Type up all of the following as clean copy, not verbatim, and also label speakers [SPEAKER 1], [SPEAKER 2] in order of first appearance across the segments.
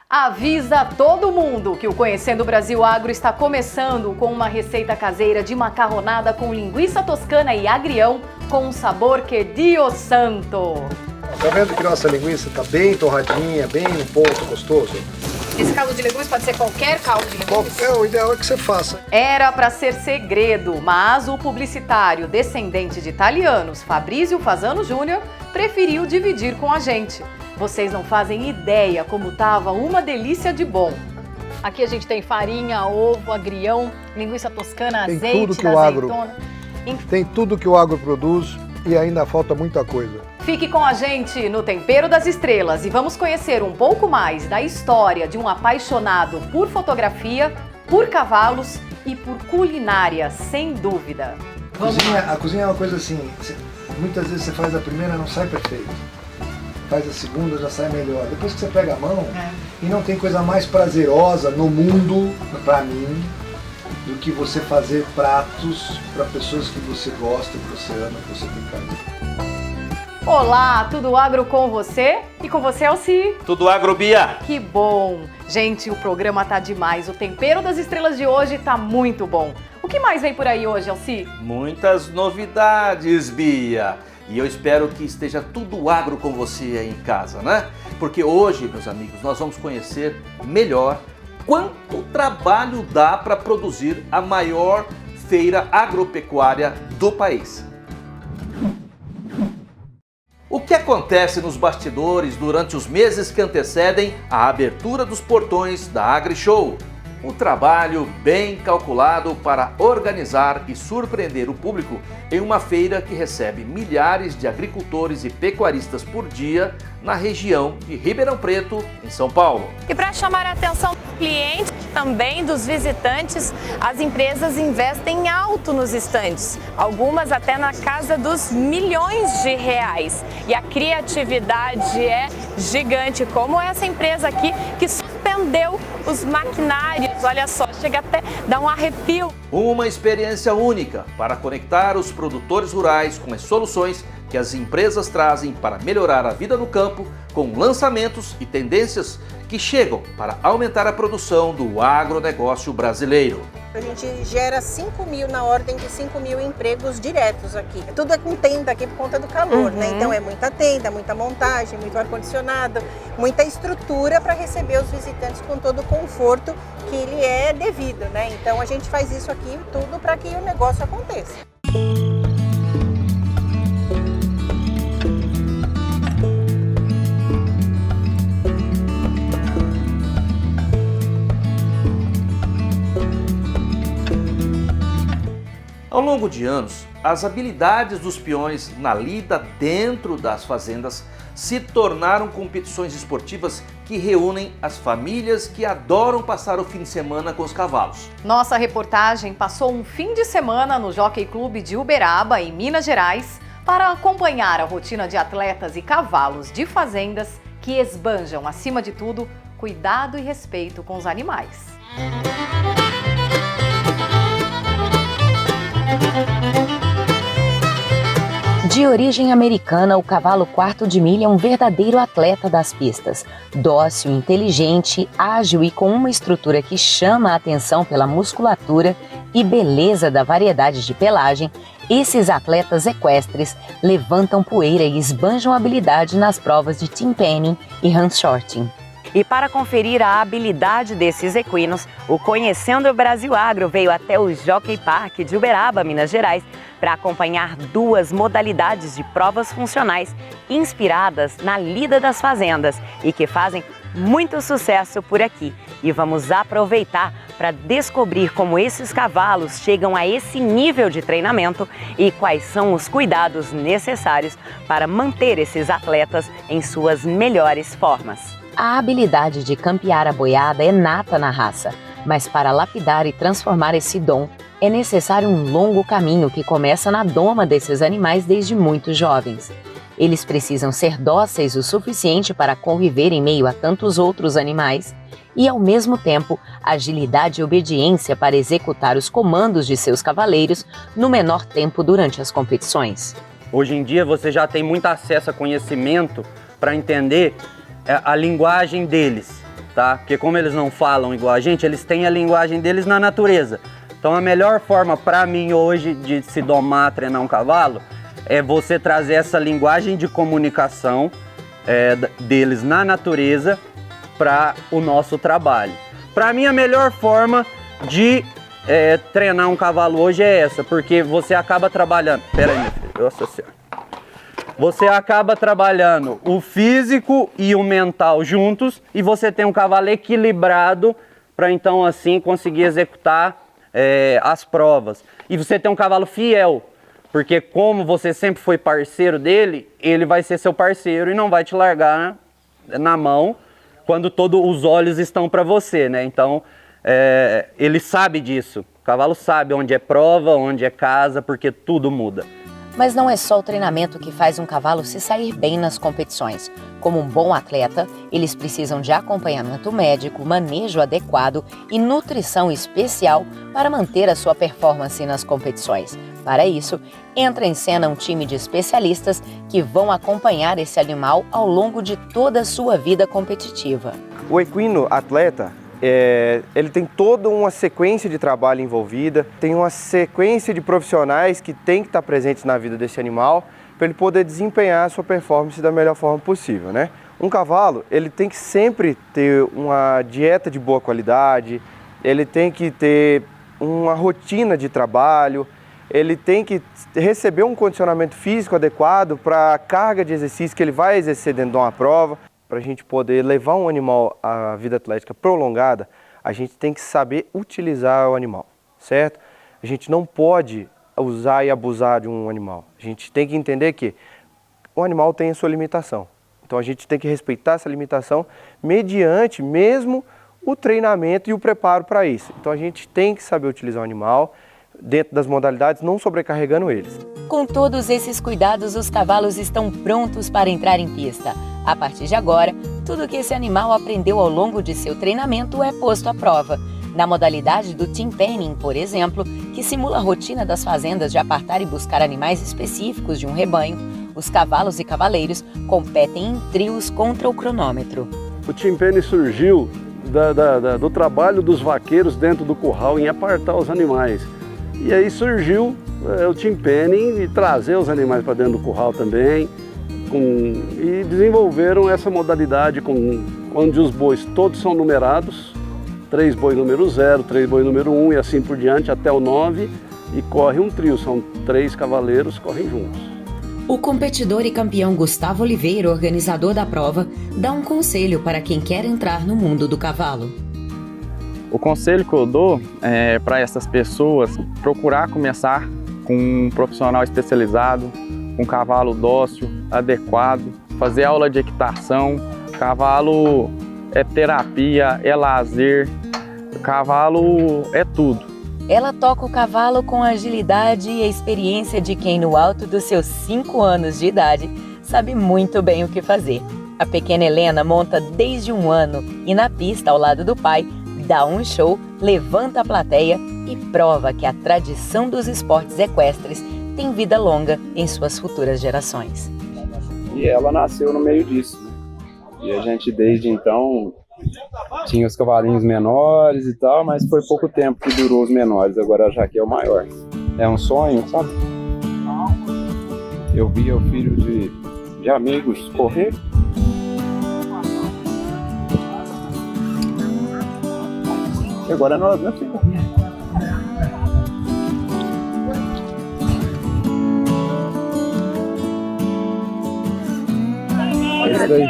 [SPEAKER 1] Avisa todo mundo que o Conhecendo o Brasil Agro está começando com uma receita caseira de macarronada com linguiça toscana e agrião com um sabor que Dio santo.
[SPEAKER 2] Tá vendo que nossa linguiça tá bem torradinha, bem no ponto, gostoso?
[SPEAKER 3] Esse caldo de legumes pode ser qualquer caldo de legumes?
[SPEAKER 2] O ideal é que você faça.
[SPEAKER 1] Era para ser segredo, mas o publicitário descendente de italianos, Fabrício Fasano Júnior, preferiu dividir com a gente. Vocês não fazem ideia como tava uma delícia de bom. Aqui a gente tem farinha, ovo, agrião, linguiça toscana,
[SPEAKER 2] Tem
[SPEAKER 1] azeite,
[SPEAKER 2] tudo que o agro
[SPEAKER 1] azeitona.
[SPEAKER 2] Tem tudo que o agro produz e ainda falta muita coisa.
[SPEAKER 1] Fique com a gente no Tempero das Estrelas e vamos conhecer um pouco mais da história de um apaixonado por fotografia, por cavalos e por culinária, sem dúvida.
[SPEAKER 2] A cozinha é uma coisa assim, muitas vezes você faz a primeira não sai perfeito. Faz a segunda, já sai melhor. Depois que você pega a mão, e não tem coisa mais prazerosa no mundo, pra mim, do que você fazer pratos para pessoas que você gosta, que você ama, que você tem carinho.
[SPEAKER 1] Olá, tudo agro com você? E com você, Alci?
[SPEAKER 4] Tudo agro, Bia!
[SPEAKER 1] Que bom! Gente, o programa tá demais. O Tempero das Estrelas de hoje tá muito bom. O que mais vem por aí hoje, Alci?
[SPEAKER 4] Muitas novidades, Bia! E eu espero que esteja tudo agro com você aí em casa, né? Porque hoje, meus amigos, nós vamos conhecer melhor quanto trabalho dá para produzir a maior feira agropecuária do país. O que acontece nos bastidores durante os meses que antecedem a abertura dos portões da AgriShow? Um trabalho bem calculado para organizar e surpreender o público em uma feira que recebe milhares de agricultores e pecuaristas por dia na região de Ribeirão Preto, em São Paulo.
[SPEAKER 3] E para chamar a atenção do cliente, também dos visitantes, as empresas investem alto nos estandes, algumas até na casa dos milhões de reais. E a criatividade é gigante, como essa empresa aqui que suspendeu os maquinários, olha só, chega até dar um arrepio.
[SPEAKER 4] Uma experiência única para conectar os produtores rurais com as soluções que as empresas trazem para melhorar a vida no campo, com lançamentos e tendências que chegam para aumentar a produção do agronegócio brasileiro.
[SPEAKER 5] A gente gera 5.000, na ordem de 5.000 empregos diretos aqui. Tudo é com tenda aqui por conta do calor, né? Então é muita tenda, muita montagem, muito ar-condicionado, muita estrutura para receber os visitantes com todo o conforto que ele é devido, né? Então a gente faz isso aqui tudo para que o negócio aconteça.
[SPEAKER 4] Ao longo de anos, as habilidades dos peões na lida dentro das fazendas se tornaram competições esportivas que reúnem as famílias que adoram passar o fim de semana com os cavalos.
[SPEAKER 1] Nossa reportagem passou um fim de semana no Jockey Club de Uberaba, em Minas Gerais, para acompanhar a rotina de atletas e cavalos de fazendas que esbanjam, acima de tudo, cuidado e respeito com os animais.
[SPEAKER 6] De origem americana, o cavalo quarto de milha é um verdadeiro atleta das pistas. Dócil, inteligente, ágil e com uma estrutura que chama a atenção pela musculatura e beleza da variedade de pelagem, esses atletas equestres levantam poeira e esbanjam habilidade nas provas de team penning e handshorting. E para conferir a habilidade desses equinos, o Conhecendo o Brasil Agro veio até o Jockey Park de Uberaba, Minas Gerais, para acompanhar duas modalidades de provas funcionais inspiradas na lida das fazendas e que fazem muito sucesso por aqui. E vamos aproveitar para descobrir como esses cavalos chegam a esse nível de treinamento e quais são os cuidados necessários para manter esses atletas em suas melhores formas. A habilidade de campear a boiada é nata na raça, mas para lapidar e transformar esse dom, é necessário um longo caminho que começa na doma desses animais desde muito jovens. Eles precisam ser dóceis o suficiente para conviver em meio a tantos outros animais e, ao mesmo tempo, agilidade e obediência para executar os comandos de seus cavaleiros no menor tempo durante as competições.
[SPEAKER 7] Hoje em dia você já tem muito acesso a conhecimento para entender a linguagem deles. tá? Porque como eles não falam igual a gente, eles têm a linguagem deles na natureza. Então a melhor forma para mim hoje de se domar, treinar um cavalo, é você trazer essa linguagem de comunicação deles na natureza para o nosso trabalho. Para mim a melhor forma de treinar um cavalo hoje é essa, porque você acaba trabalhando... Pera aí, meu filho, nossa senhora. Você acaba trabalhando o físico e o mental juntos e você tem um cavalo equilibrado para então assim conseguir executar as provas. E você tem um cavalo fiel, porque como você sempre foi parceiro dele, ele vai ser seu parceiro e não vai te largar na mão quando todos os olhos estão para você, né? Então, ele sabe disso. O cavalo sabe onde é prova, onde é casa, porque tudo muda.
[SPEAKER 6] Mas não é só o treinamento que faz um cavalo se sair bem nas competições. Como um bom atleta, eles precisam de acompanhamento médico, manejo adequado e nutrição especial para manter a sua performance nas competições. Para isso, entra em cena um time de especialistas que vão acompanhar esse animal ao longo de toda a sua vida competitiva.
[SPEAKER 8] O equino atleta, ele tem toda uma sequência de trabalho envolvida, tem uma sequência de profissionais que tem que estar presentes na vida desse animal para ele poder desempenhar a sua performance da melhor forma possível, né? Um cavalo, ele tem que sempre ter uma dieta de boa qualidade, ele tem que ter uma rotina de trabalho, ele tem que receber um condicionamento físico adequado para a carga de exercício que ele vai exercer dentro de uma prova. Para a gente poder levar um animal à vida atlética prolongada, a gente tem que saber utilizar o animal, certo? A gente não pode usar e abusar de um animal. A gente tem que entender que o animal tem a sua limitação. Então a gente tem que respeitar essa limitação mediante mesmo o treinamento e o preparo para isso. Então a gente tem que saber utilizar o animal dentro das modalidades, não sobrecarregando eles.
[SPEAKER 6] Com todos esses cuidados, os cavalos estão prontos para entrar em pista. A partir de agora, tudo que esse animal aprendeu ao longo de seu treinamento é posto à prova. Na modalidade do team penning, por exemplo, que simula a rotina das fazendas de apartar e buscar animais específicos de um rebanho, os cavalos e cavaleiros competem em trios contra o cronômetro.
[SPEAKER 9] O team penning surgiu do trabalho dos vaqueiros dentro do curral em apartar os animais. E aí surgiu o team penning e trazer os animais para dentro do curral também. E desenvolveram essa modalidade onde os bois todos são numerados, 3 bois número 0, 3 bois número 1 e assim por diante até o 9, e corre um trio, são 3 cavaleiros, correm juntos.
[SPEAKER 6] O competidor e campeão Gustavo Oliveira, organizador da prova, dá um conselho para quem quer entrar no mundo do cavalo.
[SPEAKER 10] O conselho que eu dou é para essas pessoas procurar começar com um profissional especializado, um cavalo dócil, adequado, fazer aula de equitação. Cavalo é terapia, é lazer, cavalo é tudo.
[SPEAKER 6] Ela toca o cavalo com a agilidade e a experiência de quem, no alto dos seus 5 anos de idade, sabe muito bem o que fazer. A pequena Helena monta desde 1 ano e, na pista ao lado do pai, dá um show, levanta a plateia e prova que a tradição dos esportes equestres tem vida longa em suas futuras gerações.
[SPEAKER 11] E ela nasceu no meio disso, né? E a gente desde então tinha os cavalinhos menores e tal, mas foi pouco tempo que durou os menores, agora já que é o maior. É um sonho, sabe? Eu via o filho de amigos correr. E agora é nós, né, filho? É isso daí.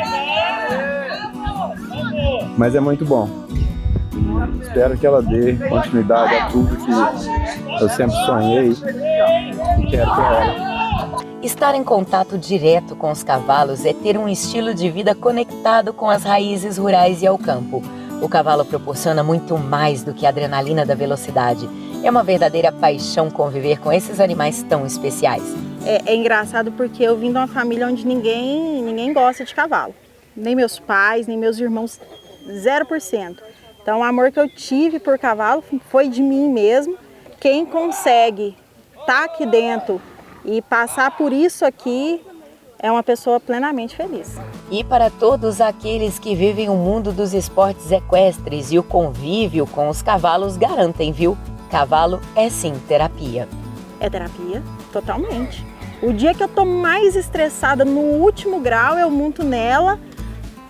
[SPEAKER 11] Mas é muito bom. Espero que ela dê continuidade a tudo que eu sempre sonhei e quero para ela.
[SPEAKER 6] Estar em contato direto com os cavalos é ter um estilo de vida conectado com as raízes rurais e ao campo. O cavalo proporciona muito mais do que a adrenalina da velocidade. É uma verdadeira paixão conviver com esses animais tão especiais.
[SPEAKER 12] É engraçado porque eu vim de uma família onde ninguém gosta de cavalo. Nem meus pais, nem meus irmãos, 0%. Então o amor que eu tive por cavalo foi de mim mesmo. Quem consegue estar aqui dentro e passar por isso aqui, é uma pessoa plenamente feliz.
[SPEAKER 6] E para todos aqueles que vivem o mundo dos esportes equestres e o convívio com os cavalos, garantem, viu? Cavalo é sim terapia.
[SPEAKER 12] É terapia, totalmente. O dia que eu tô mais estressada, no último grau, eu monto nela,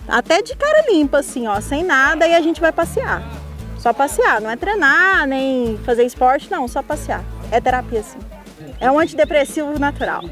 [SPEAKER 12] até de cara limpa, assim, ó, sem nada, e a gente vai passear. Só passear, não é treinar, nem fazer esporte, não, só passear. É terapia, sim. É um antidepressivo natural.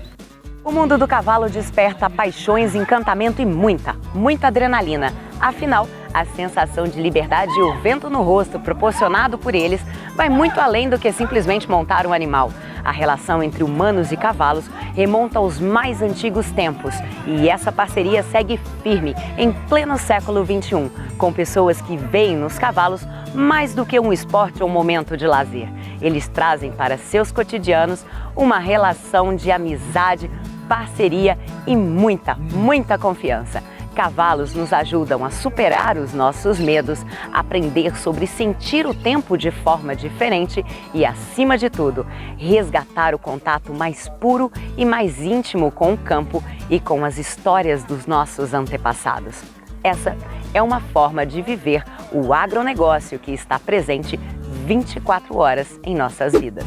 [SPEAKER 6] O mundo do cavalo desperta paixões, encantamento e muita adrenalina. Afinal, a sensação de liberdade e o vento no rosto proporcionado por eles vai muito além do que simplesmente montar um animal. A relação entre humanos e cavalos remonta aos mais antigos tempos e essa parceria segue firme em pleno século XXI, com pessoas que veem nos cavalos mais do que um esporte ou um momento de lazer. Eles trazem para seus cotidianos uma relação de amizade, parceria e muita confiança. Cavalos nos ajudam a superar os nossos medos, aprender sobre sentir o tempo de forma diferente e, acima de tudo, resgatar o contato mais puro e mais íntimo com o campo e com as histórias dos nossos antepassados. Essa é uma forma de viver o agronegócio que está presente 24 horas em nossas vidas.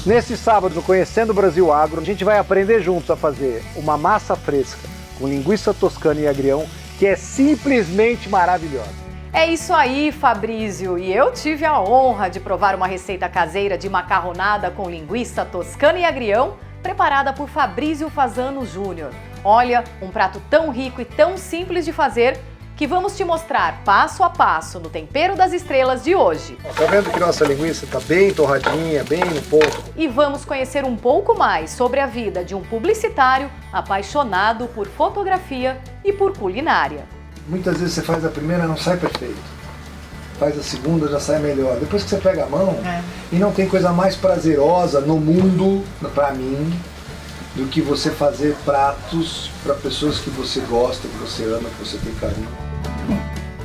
[SPEAKER 2] Nesse sábado, no Conhecendo o Brasil Agro, a gente vai aprender juntos a fazer uma massa fresca com linguiça toscana e agrião, que é simplesmente maravilhosa.
[SPEAKER 1] É isso aí, Fabrício. E eu tive a honra de provar uma receita caseira de macarronada com linguiça toscana e agrião, preparada por Fabrício Fasano Júnior. Olha, um prato tão rico e tão simples de fazer, que vamos te mostrar passo a passo no Tempero das Estrelas de hoje.
[SPEAKER 2] Tá vendo que nossa linguiça tá bem torradinha, bem no ponto?
[SPEAKER 1] E vamos conhecer um pouco mais sobre a vida de um publicitário apaixonado por fotografia e por culinária.
[SPEAKER 2] Muitas vezes você faz a primeira, não sai perfeito. Faz a segunda, já sai melhor. Depois que você pega a mão, e não tem coisa mais prazerosa no mundo, pra mim, do que você fazer pratos para pessoas que você gosta, que você ama, que você tem carinho.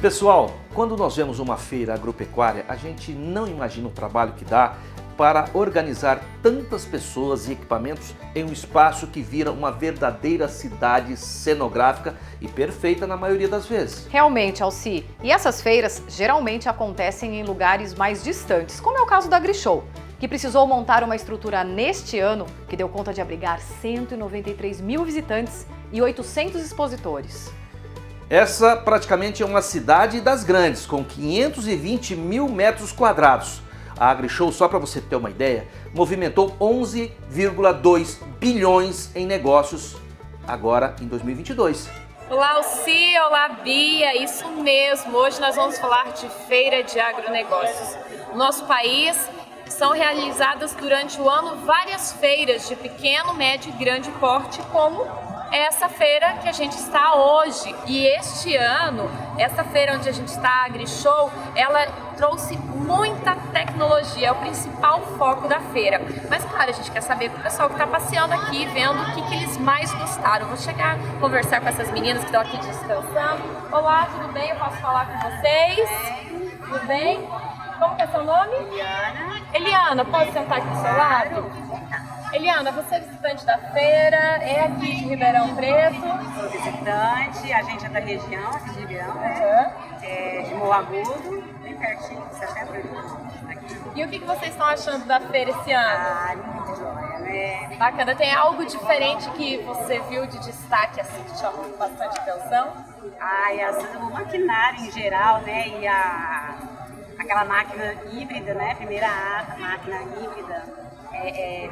[SPEAKER 4] Pessoal, quando nós vemos uma feira agropecuária, a gente não imagina o trabalho que dá para organizar tantas pessoas e equipamentos em um espaço que vira uma verdadeira cidade cenográfica e perfeita na maioria das vezes.
[SPEAKER 1] Realmente, Alci. E essas feiras geralmente acontecem em lugares mais distantes, como é o caso da AgriShow, que precisou montar uma estrutura neste ano que deu conta de abrigar 193 mil visitantes e 800 expositores.
[SPEAKER 4] Essa praticamente é uma cidade das grandes, com 520 mil metros quadrados. A AgriShow, só para você ter uma ideia, movimentou 11,2 bilhões em negócios agora em 2022.
[SPEAKER 3] Olá, Alci, olá, Bia, isso mesmo. Hoje nós vamos falar de feira de agronegócios. No nosso país, são realizadas durante o ano várias feiras de pequeno, médio e grande porte, como essa feira que a gente está hoje. E este ano, essa feira onde a gente está, a AgriShow, ela trouxe muita tecnologia, é o principal foco da feira. Mas claro, a gente quer saber com o pessoal que está passeando aqui, vendo o que eles mais gostaram. Eu vou chegar, conversar com essas meninas que estão aqui descansando. Olá, tudo bem? Eu posso falar com vocês? Tudo bem? Como que é seu nome? Eliana. Eliana, pode sentar aqui do seu lado? Eliana, você é visitante da feira, é aqui de Ribeirão Preto?
[SPEAKER 13] Sou visitante, a gente é da região, aqui de Ribeirão, né? De Morro Agudo, bem pertinho, 70 aqui.
[SPEAKER 3] E o que vocês estão achando da feira esse ano?
[SPEAKER 13] Muito joia, né?
[SPEAKER 3] Bacana, tem algo diferente que você viu de destaque, assim, que chamou bastante atenção?
[SPEAKER 13] O maquinário em geral, né? E aquela máquina híbrida, né? Primeira máquina híbrida.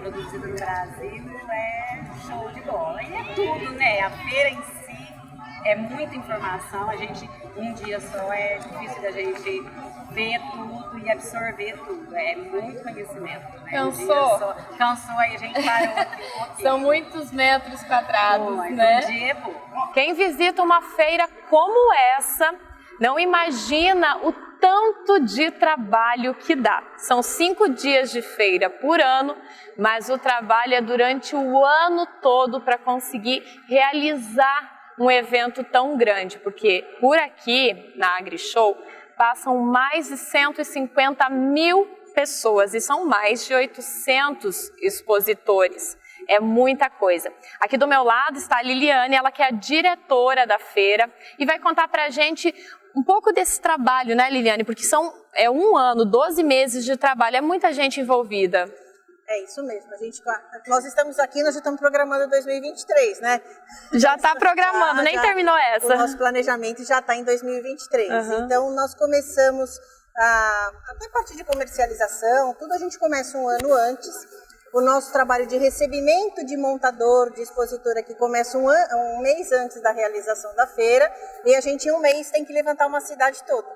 [SPEAKER 13] Produzida no Brasil, é show de bola. E é tudo, né? A feira em si é muita informação. Um dia só é difícil da gente ver tudo e absorver tudo. É muito conhecimento. Né?
[SPEAKER 3] Cansou?
[SPEAKER 13] Cansou, aí a gente parou aqui um pouquinho.
[SPEAKER 3] São muitos metros quadrados, né?
[SPEAKER 13] Um dia é bom.
[SPEAKER 3] Quem visita uma feira como essa não imagina o tanto de trabalho que dá. São 5 dias de feira por ano, mas o trabalho é durante o ano todo para conseguir realizar um evento tão grande, porque por aqui, na AgriShow, passam mais de 150 mil pessoas e são mais de 800 expositores. É muita coisa. Aqui do meu lado está a Liliane, ela que é a diretora da feira e vai contar pra gente um pouco desse trabalho, né, Liliane? Porque é um ano, 12 meses de trabalho, é muita gente envolvida.
[SPEAKER 5] É isso mesmo. Nós estamos aqui, nós já estamos programando 2023, né?
[SPEAKER 3] Já está programando, nem terminou essa.
[SPEAKER 5] O nosso planejamento já está em 2023. Então, nós começamos, até a parte de comercialização, tudo a gente começa um ano antes. O nosso trabalho de recebimento de montador, de expositor aqui começa um mês antes da realização da feira. E a gente, em um mês, tem que levantar uma cidade toda.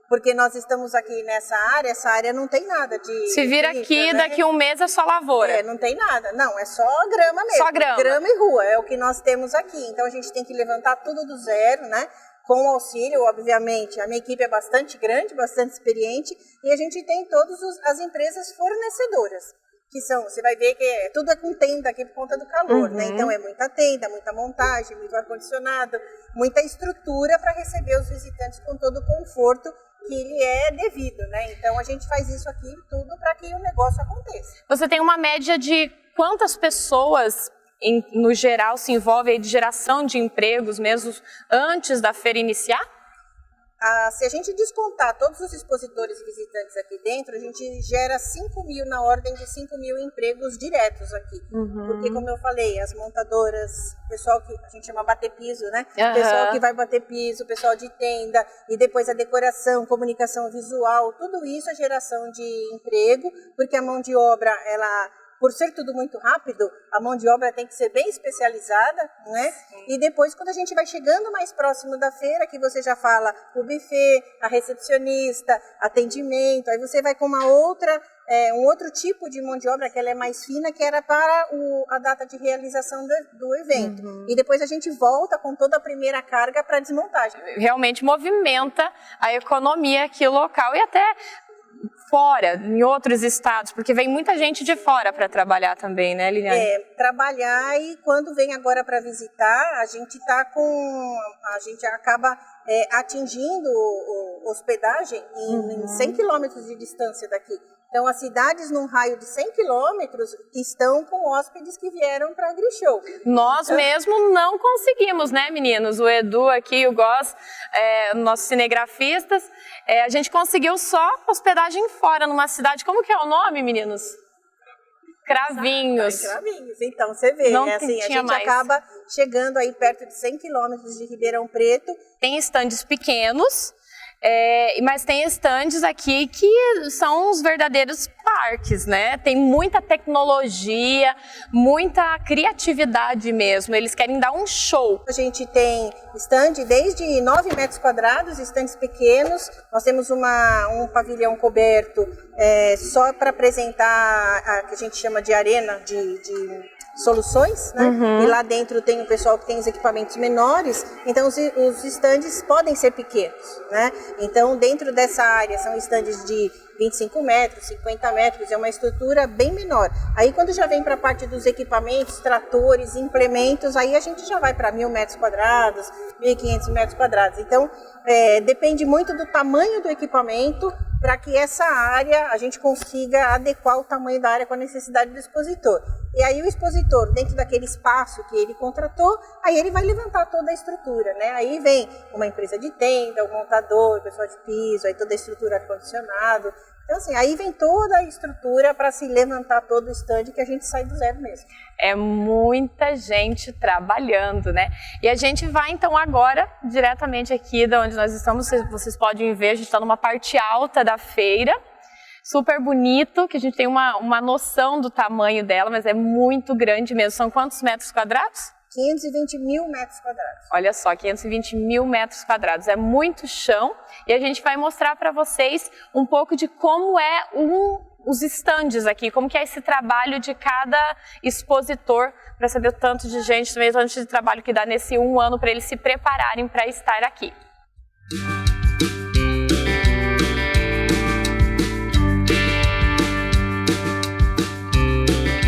[SPEAKER 5] Porque nós estamos aqui nessa área, essa área não tem nada de...
[SPEAKER 3] Se vira aqui, daqui um mês é só lavoura.
[SPEAKER 5] Não tem nada. Não, é só grama mesmo.
[SPEAKER 3] Só grama.
[SPEAKER 5] Grama e rua, é o que nós temos aqui. Então a gente tem que levantar tudo do zero, né? Com o auxílio, obviamente. A minha equipe é bastante grande, bastante experiente. E a gente tem todas as empresas fornecedoras. Que são, você vai ver que tudo é com tenda aqui por conta do calor, né? Então é muita tenda, muita montagem, muito ar-condicionado, muita estrutura para receber os visitantes com todo o conforto que ele é devido, né? Então a gente faz isso aqui tudo para que o negócio aconteça.
[SPEAKER 3] Você tem uma média de quantas pessoas, no geral, se envolvem aí de geração de empregos mesmo antes da feira iniciar?
[SPEAKER 5] Se a gente descontar todos os expositores e visitantes aqui dentro, a gente gera 5 mil, na ordem de 5 mil empregos diretos aqui. Porque, como eu falei, as montadoras, o pessoal que a gente chama bater piso, né? O pessoal que vai bater piso, o pessoal de tenda, e depois a decoração, comunicação visual, tudo isso é geração de emprego, porque a mão de obra, por ser tudo muito rápido, a mão de obra tem que ser bem especializada, né? E depois, quando a gente vai chegando mais próximo da feira, que você já fala o buffet, a recepcionista, atendimento, aí você vai com um outro tipo de mão de obra, que ela é mais fina, que era para a data de realização do evento. E depois a gente volta com toda a primeira carga para desmontagem.
[SPEAKER 3] Realmente movimenta a economia aqui local e até fora, em outros estados, porque vem muita gente de fora para trabalhar também, né, Liliane?
[SPEAKER 5] Trabalhar, e quando vem agora para visitar, a gente acaba atingindo hospedagem em 100 quilômetros de distância daqui. Então, as cidades num raio de 100 quilômetros estão com hóspedes que vieram para a AgriShow.
[SPEAKER 3] Nós mesmo não conseguimos, né, meninos? O Edu aqui, o Góes, nossos cinegrafistas, a gente conseguiu só hospedagem fora, numa cidade. Como que é o nome, meninos? Cravinhos.
[SPEAKER 5] Cravinhos. Então, você vê,
[SPEAKER 3] não
[SPEAKER 5] né? Assim, a gente
[SPEAKER 3] mais.
[SPEAKER 5] acaba chegando aí perto de 100 quilômetros de Ribeirão Preto.
[SPEAKER 3] Tem estandes pequenos, mas tem estandes aqui que são os verdadeiros parques, né? Tem muita tecnologia, muita criatividade mesmo. Eles querem dar um show.
[SPEAKER 5] A gente tem estande desde 9 metros quadrados, estandes pequenos. Nós temos um pavilhão coberto só para apresentar a que a gente chama de arena de soluções, né? E lá dentro tem o pessoal que tem os equipamentos menores, então os estandes podem ser pequenos, né? Então dentro dessa área são estandes de 25 metros, 50 metros, é uma estrutura bem menor. Aí quando já vem para a parte dos equipamentos, tratores, implementos, aí a gente já vai para 1.000 metros quadrados, 1.500 metros quadrados. Então depende muito do tamanho do equipamento para que essa área a gente consiga adequar o tamanho da área com a necessidade do expositor. E aí o expositor, dentro daquele espaço que ele contratou, aí ele vai levantar toda a estrutura, né? Aí vem uma empresa de tenda, o montador, o pessoal de piso, aí toda a estrutura ar-condicionado. Então assim, aí vem toda a estrutura para se levantar todo o estande que a gente sai do zero mesmo.
[SPEAKER 3] É muita gente trabalhando, né? E a gente vai então agora, diretamente aqui de onde nós estamos, vocês podem ver, a gente está numa parte alta da feira, super bonito, que a gente tem uma noção do tamanho dela, mas é muito grande mesmo. São quantos metros quadrados?
[SPEAKER 5] 520 mil metros quadrados.
[SPEAKER 3] Olha só, 520 mil metros quadrados, é muito chão, e a gente vai mostrar para vocês um pouco de como os estandes aqui, como que é esse trabalho de cada expositor, para saber o tanto de gente, também o tanto de trabalho que dá nesse um ano para eles se prepararem para estar aqui.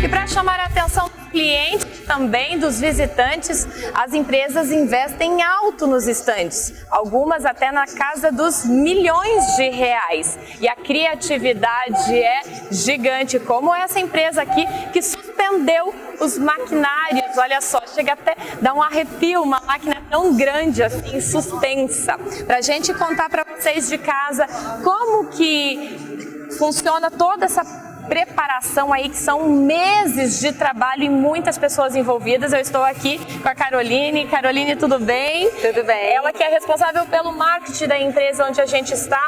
[SPEAKER 3] E para chamar a atenção do cliente, também dos visitantes, as empresas investem alto nos estandes, algumas até na casa dos milhões de reais. E a criatividade é gigante, como essa empresa aqui que suspendeu surpreendeu os maquinários, olha só, chega até dar um arrepio, uma máquina tão grande assim, suspensa, para a gente contar para vocês de casa como que funciona toda essa preparação aí, que são meses de trabalho e muitas pessoas envolvidas. Eu estou aqui com a Caroline. Caroline, tudo bem?
[SPEAKER 14] Tudo bem.
[SPEAKER 3] Ela que é responsável pelo marketing da empresa onde a gente está.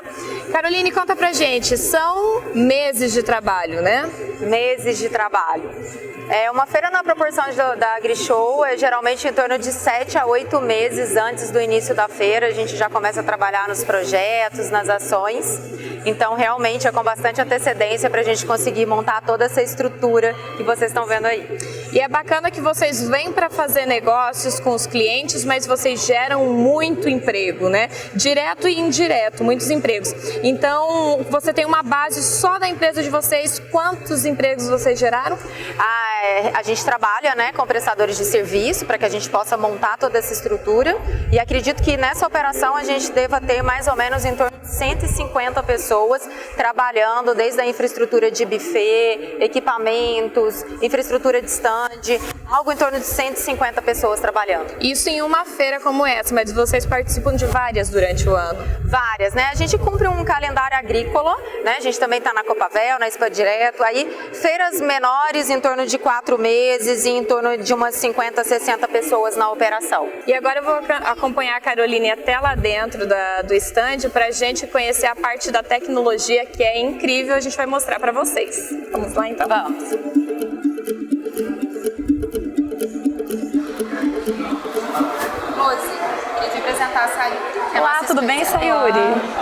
[SPEAKER 3] Caroline, conta pra gente, são meses de trabalho, né?
[SPEAKER 14] Meses de trabalho. Uma feira na proporção da AgriShow é geralmente em torno de 7 a 8 meses antes do início da feira. A gente já começa a trabalhar nos projetos, nas ações. Então, realmente, é com bastante antecedência para a gente conseguir montar toda essa estrutura que vocês estão vendo aí.
[SPEAKER 3] E é bacana que vocês vêm para fazer negócios com os clientes, mas vocês geram muito emprego, né? Direto e indireto, muitos empregos. Então, você tem uma base só da empresa de vocês. Quantos empregos vocês geraram?
[SPEAKER 14] A gente trabalha, né, com prestadores de serviço para que a gente possa montar toda essa estrutura, e acredito que nessa operação a gente deva ter mais ou menos em torno de 150 pessoas trabalhando, desde a infraestrutura de buffet, equipamentos, infraestrutura de stand, algo em torno de 150 pessoas trabalhando.
[SPEAKER 3] Isso em uma feira como essa, mas vocês participam de várias durante o ano?
[SPEAKER 14] Várias, né? A gente cumpre um calendário agrícola, né? A gente também está na Copavel, na Expo Direto, aí feiras menores em torno de 4 meses e em torno de umas 50, 60 pessoas na operação.
[SPEAKER 3] E agora eu vou acompanhar a Caroline até lá dentro do stand para a gente conhecer a parte da tecnologia, que é incrível, a gente vai mostrar para vocês. Vamos lá então?
[SPEAKER 14] Vamos! Rose, queria te apresentar a Sayuri.
[SPEAKER 3] Olá, tudo bem, Sayuri?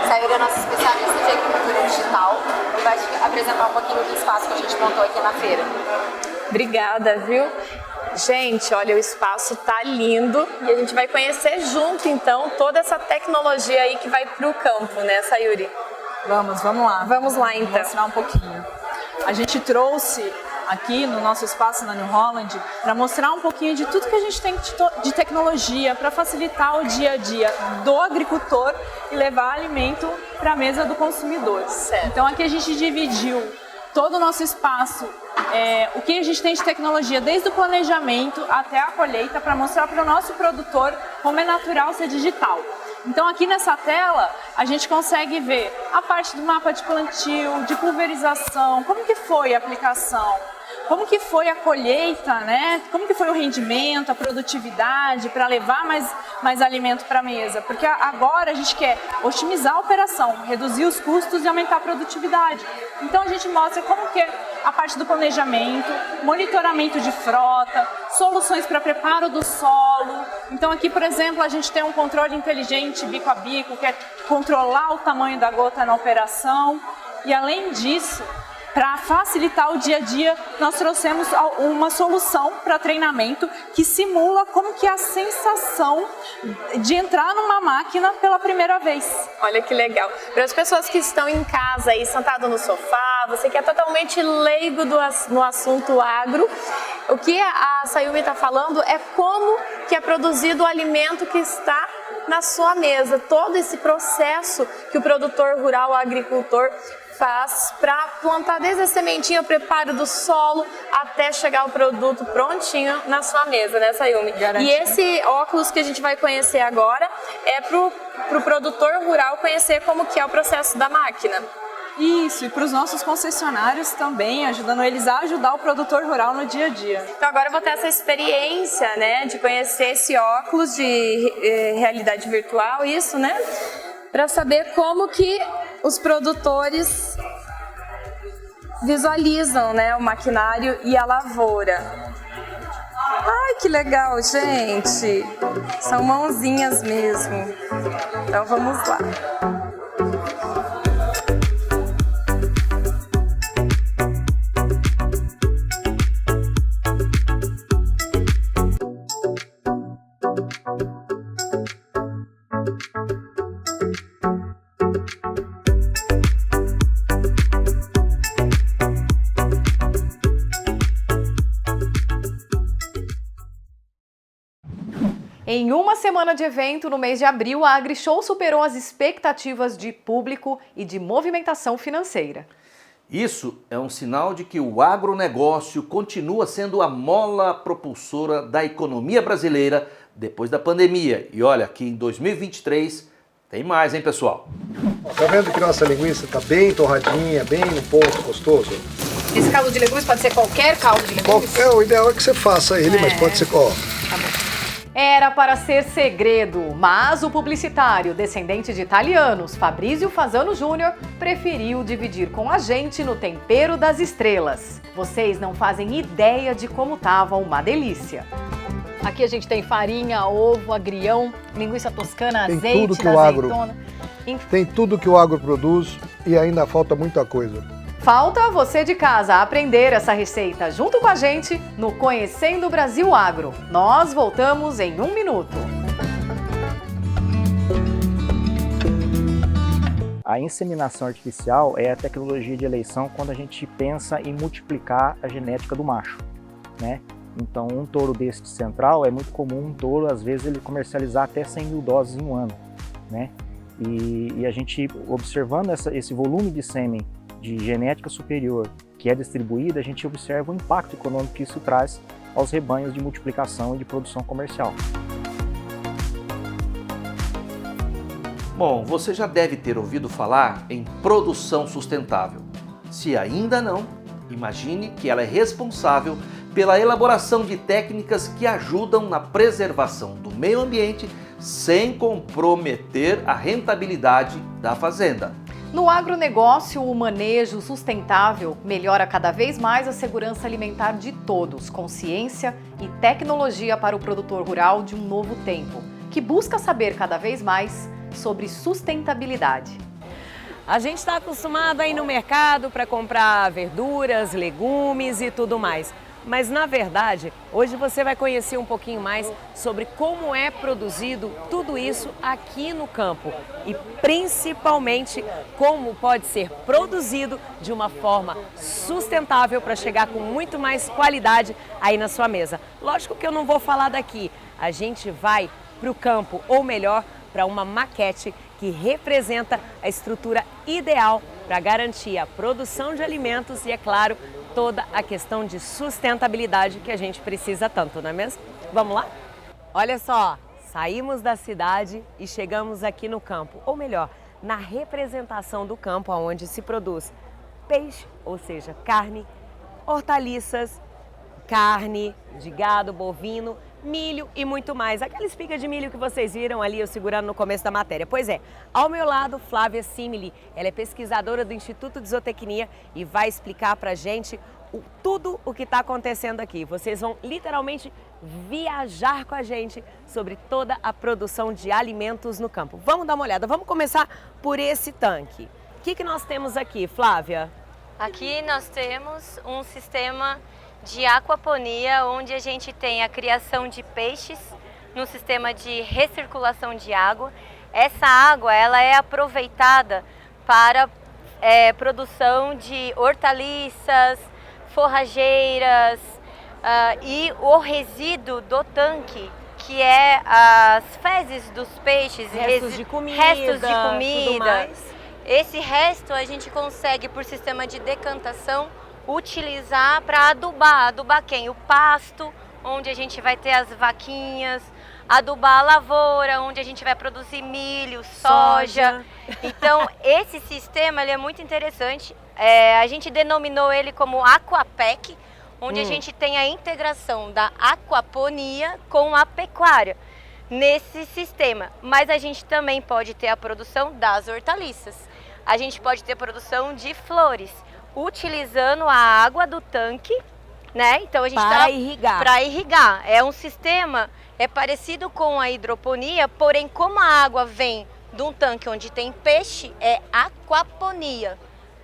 [SPEAKER 14] Sayuri é nossa especialista de agricultura digital e vai te apresentar um pouquinho do espaço que a gente montou aqui na feira.
[SPEAKER 3] Obrigada, viu? Gente, olha, o espaço tá lindo e a gente vai conhecer junto, então, toda essa tecnologia aí que vai pro campo, né, Sayuri?
[SPEAKER 15] Vamos lá.
[SPEAKER 3] Vamos lá, então.
[SPEAKER 15] Vou mostrar um pouquinho. A gente trouxe aqui no nosso espaço na New Holland para mostrar um pouquinho de tudo que a gente tem de tecnologia para facilitar o dia a dia do agricultor e levar alimento para a mesa do consumidor.
[SPEAKER 3] Certo.
[SPEAKER 15] Então aqui a gente dividiu todo o nosso espaço, o que a gente tem de tecnologia, desde o planejamento até a colheita, para mostrar para o nosso produtor como é natural ser digital. Então aqui nessa tela a gente consegue ver a parte do mapa de plantio, de pulverização, como que foi a aplicação, como que foi a colheita, né? Como que foi o rendimento, a produtividade para levar mais alimento para a mesa. Porque agora a gente quer otimizar a operação, reduzir os custos e aumentar a produtividade. Então a gente mostra como que é a parte do planejamento, monitoramento de frota, soluções para preparo do solo. Então aqui, por exemplo, a gente tem um controle inteligente bico a bico, que é controlar o tamanho da gota na operação. E além disso, para facilitar o dia a dia, nós trouxemos uma solução para treinamento que simula como que é a sensação de entrar numa máquina pela primeira vez.
[SPEAKER 3] Olha que legal. Para as pessoas que estão em casa aí, sentado no sofá, você que é totalmente leigo no assunto agro, o que a Sayuri está falando é como que é produzido o alimento que está na sua mesa. Todo esse processo que o produtor rural, o agricultor, faz para plantar desde a sementinha, o preparo do solo, até chegar o produto prontinho na sua mesa, né, Sayuri? E esse óculos que a gente vai conhecer agora é pro produtor rural conhecer como que é o processo da máquina.
[SPEAKER 15] Isso, e para os nossos concessionários também, ajudando eles a ajudar o produtor rural no dia a dia.
[SPEAKER 3] Então agora eu vou ter essa experiência, né, de conhecer esse óculos de realidade virtual, isso, né, para saber como que os produtores visualizam, né, o maquinário e a lavoura. Ai, que legal, gente! São mãozinhas mesmo. Então vamos lá.
[SPEAKER 1] Em uma semana de evento, no mês de abril, a AgriShow superou as expectativas de público e de movimentação financeira.
[SPEAKER 4] Isso é um sinal de que o agronegócio continua sendo a mola propulsora da economia brasileira depois da pandemia. E olha, que em 2023 tem mais, hein, pessoal?
[SPEAKER 2] Tá vendo que nossa linguiça tá bem torradinha, bem no ponto gostoso?
[SPEAKER 1] Esse caldo de legumes pode ser qualquer caldo de legumes?
[SPEAKER 2] O ideal é que você faça ele, mas pode ser... Ó.
[SPEAKER 1] Tá bom. Era para ser segredo, mas o publicitário, descendente de italianos, Fabrício Fasano Júnior, preferiu dividir com a gente no tempero das estrelas. Vocês não fazem ideia de como tava uma delícia. Aqui a gente tem farinha, ovo, agrião, linguiça toscana,
[SPEAKER 2] tem
[SPEAKER 1] azeite,
[SPEAKER 2] tudo que o agro,
[SPEAKER 1] Tem
[SPEAKER 2] tudo que o agro produz e ainda falta muita coisa.
[SPEAKER 1] Falta você de casa aprender essa receita junto com a gente no Conhecendo o Brasil Agro. Nós voltamos em 1 minuto.
[SPEAKER 16] A inseminação artificial é a tecnologia de eleição quando a gente pensa em multiplicar a genética do macho, né? Então, um touro deste central é muito comum, um touro, às vezes, ele comercializar até 100 mil doses em um ano, né? E a gente, observando esse volume de sêmen de genética superior que é distribuída, a gente observa o impacto econômico que isso traz aos rebanhos de multiplicação e de produção comercial.
[SPEAKER 4] Bom, você já deve ter ouvido falar em produção sustentável. Se ainda não, imagine que ela é responsável pela elaboração de técnicas que ajudam na preservação do meio ambiente sem comprometer a rentabilidade da fazenda.
[SPEAKER 1] No agronegócio, o manejo sustentável melhora cada vez mais a segurança alimentar de todos, com ciência e tecnologia para o produtor rural de um novo tempo, que busca saber cada vez mais sobre sustentabilidade.
[SPEAKER 3] A gente está acostumado a ir no mercado para comprar verduras, legumes e tudo mais. Mas, na verdade, hoje você vai conhecer um pouquinho mais sobre como é produzido tudo isso aqui no campo e, principalmente, como pode ser produzido de uma forma sustentável para chegar com muito mais qualidade aí na sua mesa. Lógico que eu não vou falar daqui, a gente vai para o campo, ou melhor, para uma maquete que representa a estrutura ideal para garantir a produção de alimentos e, é claro, toda a questão de sustentabilidade que a gente precisa tanto, não é mesmo? Vamos lá? Olha só, saímos da cidade e chegamos aqui no campo, ou melhor, na representação do campo onde se produz peixe, ou seja, carne, hortaliças, carne de gado, bovino, milho e muito mais. Aquela espiga de milho que vocês viram ali eu segurando no começo da matéria. Pois é, ao meu lado, Flávia Simili. Ela é pesquisadora do Instituto de Zootecnia e vai explicar pra gente tudo o que está acontecendo aqui. Vocês vão literalmente viajar com a gente sobre toda a produção de alimentos no campo. Vamos dar uma olhada, vamos começar por esse tanque. O que nós temos aqui, Flávia?
[SPEAKER 17] Aqui nós temos um sistema de aquaponia, onde a gente tem a criação de peixes no sistema de recirculação de água. Essa água ela é aproveitada para produção de hortaliças, forrageiras e o resíduo do tanque, que é as fezes dos peixes,
[SPEAKER 3] restos de comida, tudo mais.
[SPEAKER 17] Esse resto a gente consegue, por sistema de decantação, utilizar para adubar. Adubar quem? O pasto, onde a gente vai ter as vaquinhas, adubar a lavoura, onde a gente vai produzir milho, soja. Então, esse sistema ele é muito interessante. A gente denominou ele como Aquapec, onde a gente tem a integração da aquaponia com a pecuária nesse sistema. Mas a gente também pode ter a produção das hortaliças. A gente pode ter produção de flores, utilizando a água do tanque, né? Então a gente
[SPEAKER 3] para irrigar.
[SPEAKER 17] Para irrigar. É um sistema, é parecido com a hidroponia, porém como a água vem de um tanque onde tem peixe, é aquaponia.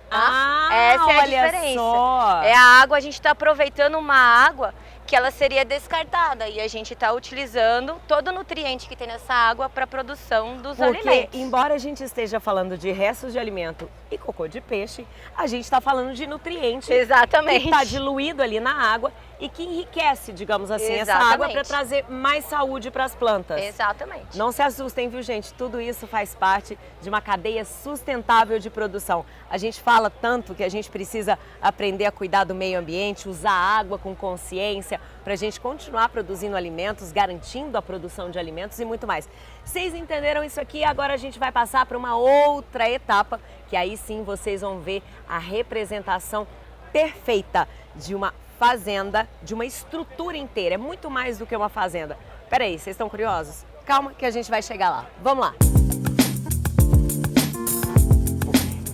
[SPEAKER 17] Tá? Essa é a diferença.
[SPEAKER 3] Só.
[SPEAKER 17] É a água, a gente está aproveitando uma água que ela seria descartada e a gente está utilizando todo o nutriente que tem nessa água para a produção dos alimentos.
[SPEAKER 3] Porque, embora a gente esteja falando de restos de alimento e cocô de peixe, a gente está falando de nutriente.
[SPEAKER 17] Exatamente.
[SPEAKER 3] Que está diluído ali na água
[SPEAKER 18] e que enriquece, digamos assim, essa água para trazer mais saúde para as plantas.
[SPEAKER 17] Exatamente.
[SPEAKER 18] Não se assustem, viu, gente? Tudo isso faz parte de uma cadeia sustentável de produção. A gente fala tanto que a gente precisa aprender a cuidar do meio ambiente, usar água com consciência, para a gente continuar produzindo alimentos, garantindo a produção de alimentos e muito mais. Vocês entenderam isso aqui? Agora a gente vai passar para uma outra etapa, que aí sim vocês vão ver a representação perfeita de uma fazenda, de uma estrutura inteira. É muito mais do que uma fazenda. Peraí, vocês estão curiosos? Calma que a gente vai chegar lá. Vamos lá!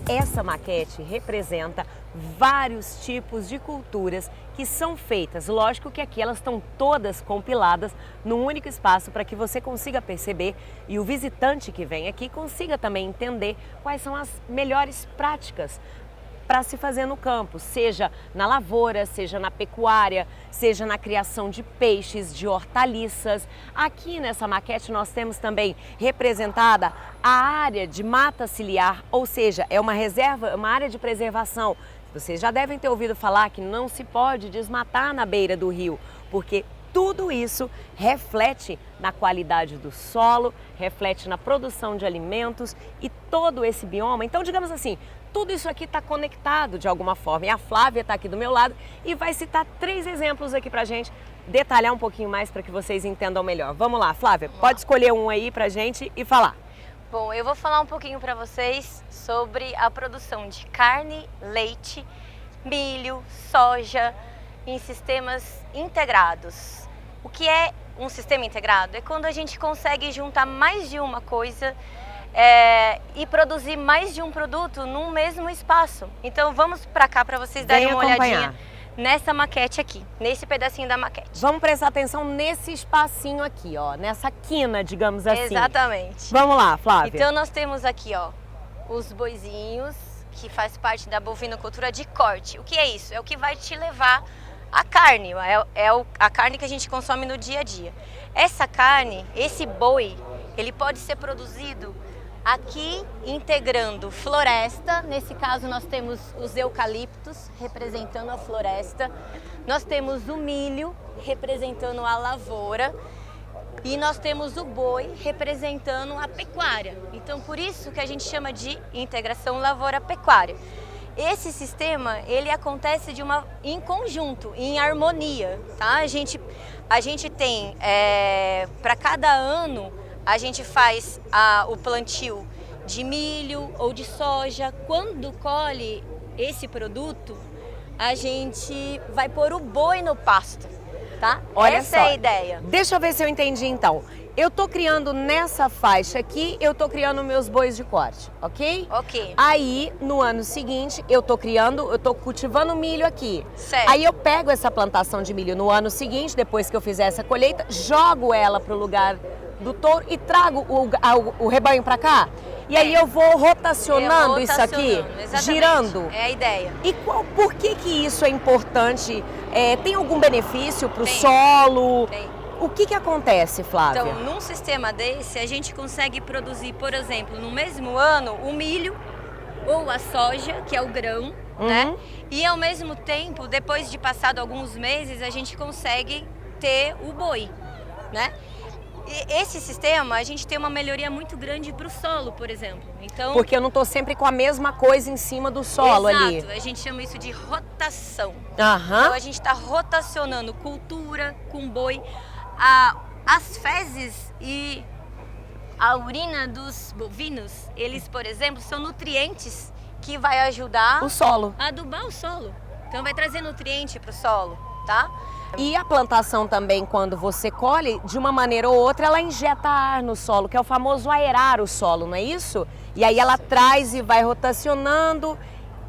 [SPEAKER 18] Essa maquete representa vários tipos de culturas que são feitas. Lógico que aqui elas estão todas compiladas num único espaço para que você consiga perceber e o visitante que vem aqui consiga também entender quais são as melhores práticas para se fazer no campo, seja na lavoura, seja na pecuária, seja na criação de peixes, de hortaliças. Aqui nessa maquete nós temos também representada a área de mata ciliar, ou seja, é uma reserva, uma área de preservação. Vocês já devem ter ouvido falar que não se pode desmatar na beira do rio, porque tudo isso reflete na qualidade do solo, reflete na produção de alimentos e todo esse bioma. Então, digamos assim, tudo isso aqui está conectado de alguma forma. E a Flávia está aqui do meu lado e vai citar 3 exemplos aqui para a gente detalhar um pouquinho mais para que vocês entendam melhor. Vamos lá, Flávia, pode escolher um aí para a gente e falar.
[SPEAKER 17] Bom, eu vou falar um pouquinho para vocês sobre a produção de carne, leite, milho, soja em sistemas integrados. O que é um sistema integrado? É quando a gente consegue juntar mais de uma coisa e produzir mais de um produto num mesmo espaço. Então vamos para cá para vocês darem uma olhadinha nessa maquete aqui, nesse pedacinho da maquete.
[SPEAKER 18] Vamos prestar atenção nesse espacinho aqui, ó, nessa quina, digamos assim.
[SPEAKER 17] Exatamente.
[SPEAKER 18] Vamos lá, Flávia.
[SPEAKER 17] Então nós temos aqui, ó, os boizinhos, que faz parte da bovinocultura de corte. O que é isso? É o que vai te levar a carne, a carne que a gente consome no dia a dia. Essa carne, esse boi, ele pode ser produzido aqui integrando floresta. Nesse caso nós temos os eucaliptos representando a floresta, nós temos o milho representando a lavoura e nós temos o boi representando a pecuária. Então por isso que a gente chama de integração lavoura-pecuária. Esse sistema, ele acontece em conjunto, em harmonia, tá? A gente tem, para cada ano, a gente faz o plantio de milho ou de soja. Quando colhe esse produto, a gente vai pôr o boi no pasto, tá?
[SPEAKER 18] Olha
[SPEAKER 17] Essa
[SPEAKER 18] só,
[SPEAKER 17] é a ideia.
[SPEAKER 18] Deixa eu ver se eu entendi então. Eu tô criando nessa faixa aqui, eu tô criando meus bois de corte, ok?
[SPEAKER 17] Ok.
[SPEAKER 18] Aí, no ano seguinte, eu tô cultivando milho aqui.
[SPEAKER 17] Certo.
[SPEAKER 18] Aí eu pego essa plantação de milho no ano seguinte, depois que eu fizer essa colheita, jogo ela pro lugar do touro e trago o rebanho para cá. E aí eu vou rotacionando isso aqui,
[SPEAKER 17] exatamente.
[SPEAKER 18] girando.
[SPEAKER 17] É a ideia.
[SPEAKER 18] E por que isso é importante? Tem algum benefício para o solo?
[SPEAKER 17] Tem.
[SPEAKER 18] O que acontece, Flávia?
[SPEAKER 17] Então, num sistema desse, a gente consegue produzir, por exemplo, no mesmo ano, o milho ou a soja, que é o grão, né? E ao mesmo tempo, depois de passado alguns meses, a gente consegue ter o boi, né? E esse sistema, a gente tem uma melhoria muito grande para o solo, por exemplo. Então,
[SPEAKER 18] porque eu não estou sempre com a mesma coisa em cima do solo ali.
[SPEAKER 17] Exato, a gente chama isso de rotação.
[SPEAKER 18] Aham.
[SPEAKER 17] Então a gente está rotacionando cultura com boi. As fezes e a urina dos bovinos, eles, por exemplo, são nutrientes que vai ajudar
[SPEAKER 18] o solo
[SPEAKER 17] a adubar o solo. Então vai trazer nutriente para o solo, tá?
[SPEAKER 18] E a plantação também, quando você colhe, de uma maneira ou outra, ela injeta ar no solo, que é o famoso aerar o solo, não é isso? E aí ela traz e vai rotacionando.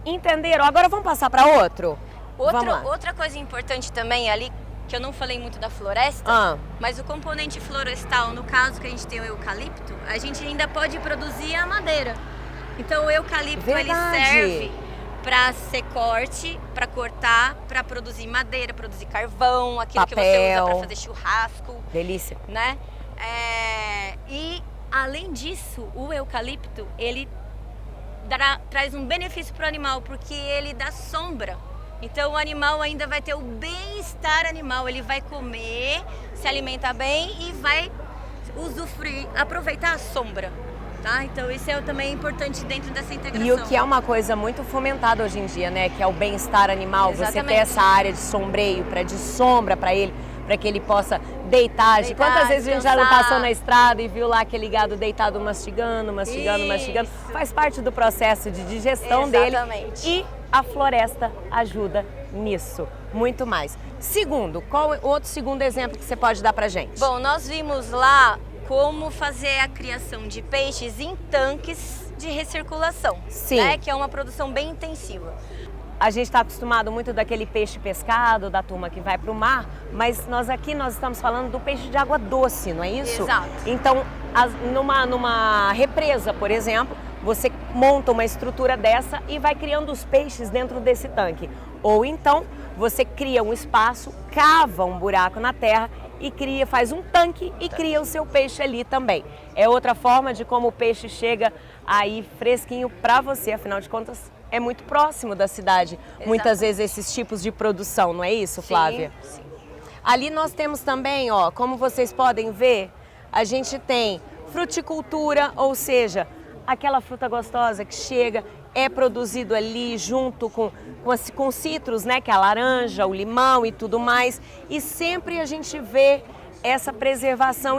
[SPEAKER 18] Entenderam? Agora vamos passar para outro?
[SPEAKER 17] Outra coisa importante também ali, que eu não falei muito da floresta, mas o componente florestal, no caso que a gente tem o eucalipto, a gente ainda pode produzir a madeira. Então o eucalipto, ele serve para ser corte, para cortar, para produzir madeira, produzir carvão, aquilo que você usa para fazer churrasco.
[SPEAKER 18] Delícia.
[SPEAKER 17] Né? E além disso, o eucalipto, ele traz um benefício para o animal, porque ele dá sombra Então o animal ainda vai ter o bem-estar animal, ele vai comer, se alimentar bem e vai usufruir, aproveitar a sombra. Tá? Então isso é também importante dentro dessa integração.
[SPEAKER 18] E o que é uma coisa muito fomentada hoje em dia, né? Que é o bem-estar animal.
[SPEAKER 17] Exatamente.
[SPEAKER 18] Você ter essa área de sombreio, de sombra para ele, para que ele possa deitar. Quantas vezes a gente já não passou na estrada e viu lá aquele gado deitado mastigando. Faz parte do processo de digestão dele. E a floresta ajuda nisso, muito mais. Segundo, qual é o outro segundo exemplo que você pode dar pra gente?
[SPEAKER 17] Bom, nós vimos lá como fazer a criação de peixes em tanques de recirculação.
[SPEAKER 18] Sim.
[SPEAKER 17] Né? Que é uma produção bem intensiva.
[SPEAKER 18] A gente está acostumado muito daquele peixe pescado, da turma que vai para o mar, mas nós estamos falando do peixe de água doce, não é isso?
[SPEAKER 17] Exato.
[SPEAKER 18] Então, numa represa, por exemplo, você monta uma estrutura dessa e vai criando os peixes dentro desse tanque. Ou então, você cria um espaço, cava um buraco na terra e faz um tanque e cria o seu peixe ali também. É outra forma de como o peixe chega aí fresquinho para você, afinal de contas, é muito próximo da cidade. Exato. Muitas vezes esses tipos de produção, não é isso, Flávia?
[SPEAKER 17] Sim.
[SPEAKER 18] Ali nós temos também, ó, como vocês podem ver, a gente tem fruticultura, ou seja, aquela fruta gostosa que chega, é produzido ali junto com citros, né, que é a laranja, o limão e tudo mais, e sempre a gente vê essa preservação,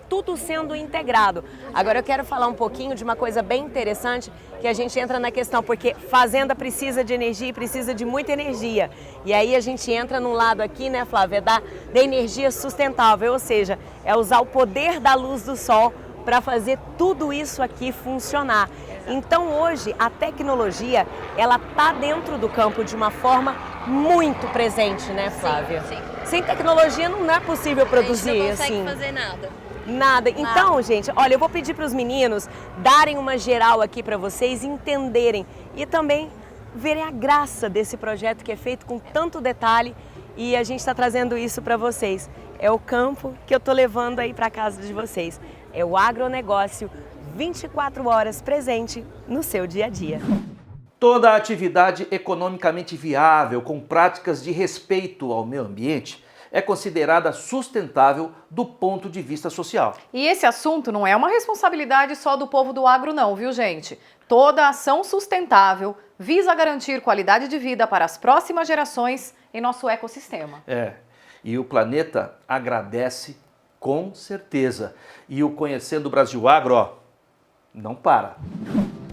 [SPEAKER 18] tudo sendo integrado. Agora eu quero falar um pouquinho de uma coisa bem interessante, que a gente entra na questão, porque fazenda precisa de energia e precisa de muita energia. E aí a gente entra num lado aqui, né, Flávia, da energia sustentável, ou seja, é usar o poder da luz do sol para fazer tudo isso aqui funcionar. Então hoje a tecnologia, ela tá dentro do campo de uma forma muito presente, né, Flávia?
[SPEAKER 17] Sim.
[SPEAKER 18] Sem tecnologia não é possível produzir,
[SPEAKER 17] a gente não consegue
[SPEAKER 18] assim.
[SPEAKER 17] fazer nada.
[SPEAKER 18] Nada. Então, gente, olha, eu vou pedir para os meninos darem uma geral aqui para vocês entenderem e também verem a graça desse projeto que é feito com tanto detalhe e a gente está trazendo isso para vocês. É o campo que eu tô levando aí para casa de vocês. É o agronegócio 24 horas presente no seu dia a dia.
[SPEAKER 4] Toda atividade economicamente viável, com práticas de respeito ao meio ambiente, é considerada sustentável do ponto de vista social.
[SPEAKER 1] E esse assunto não é uma responsabilidade só do povo do agro não, viu gente? Toda ação sustentável visa garantir qualidade de vida para as próximas gerações em nosso ecossistema.
[SPEAKER 4] E o planeta agradece com certeza. E o Conhecendo o Brasil Agro, ó, não para.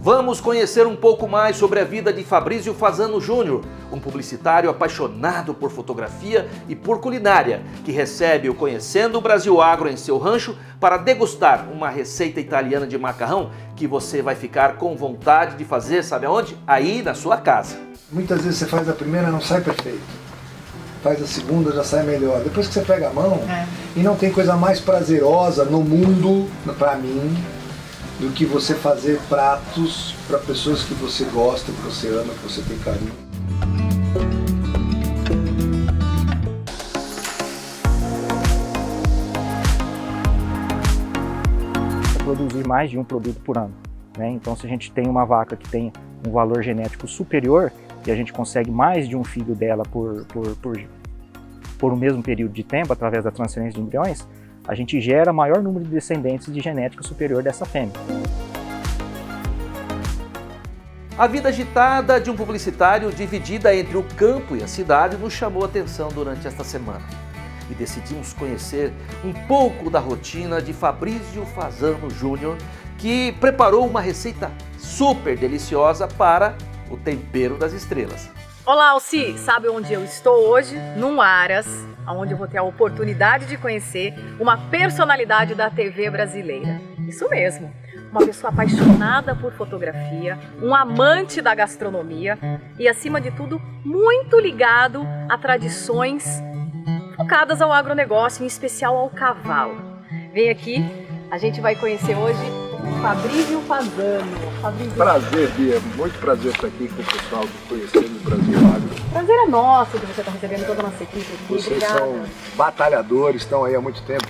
[SPEAKER 4] Vamos conhecer um pouco mais sobre a vida de Fabrício Fasano Júnior, um publicitário apaixonado por fotografia e por culinária, que recebe o Conhecendo o Brasil Agro em seu rancho para degustar uma receita italiana de macarrão que você vai ficar com vontade de fazer, sabe aonde? Aí na sua casa.
[SPEAKER 2] Muitas vezes você faz a primeira e não sai perfeito. Faz a segunda, já sai melhor. Depois que você pega a mão, e não tem coisa mais prazerosa no mundo, pra mim, do que você fazer pratos para pessoas que você gosta, que você ama, que você tem carinho.
[SPEAKER 16] Produzir mais de um produto por ano, né? Então, se a gente tem uma vaca que tem um valor genético superior e a gente consegue mais de um filho dela por um mesmo período de tempo, através da transferência de embriões, a gente gera maior número de descendentes de genética superior dessa fêmea.
[SPEAKER 4] A vida agitada de um publicitário dividida entre o campo e a cidade nos chamou a atenção durante esta semana. E decidimos conhecer um pouco da rotina de Fabrício Fasano Júnior, que preparou uma receita super deliciosa para o tempero das estrelas.
[SPEAKER 1] Olá, Alci! Sabe onde eu estou hoje? Num Aras, onde eu vou ter a oportunidade de conhecer uma personalidade da TV brasileira. Isso mesmo, uma pessoa apaixonada por fotografia, um amante da gastronomia e, acima de tudo, muito ligado a tradições focadas ao agronegócio, em especial ao cavalo. Vem aqui, a gente vai conhecer hoje Fabrício Fazano. Fabrício.
[SPEAKER 2] Prazer, Bia. Muito prazer estar aqui com o pessoal do Conhecendo o Brasil Agro.
[SPEAKER 1] Prazer é nosso de você estar recebendo toda a nossa equipe aqui.
[SPEAKER 2] Vocês
[SPEAKER 1] Obrigada.
[SPEAKER 2] são batalhadores, estão aí há muito tempo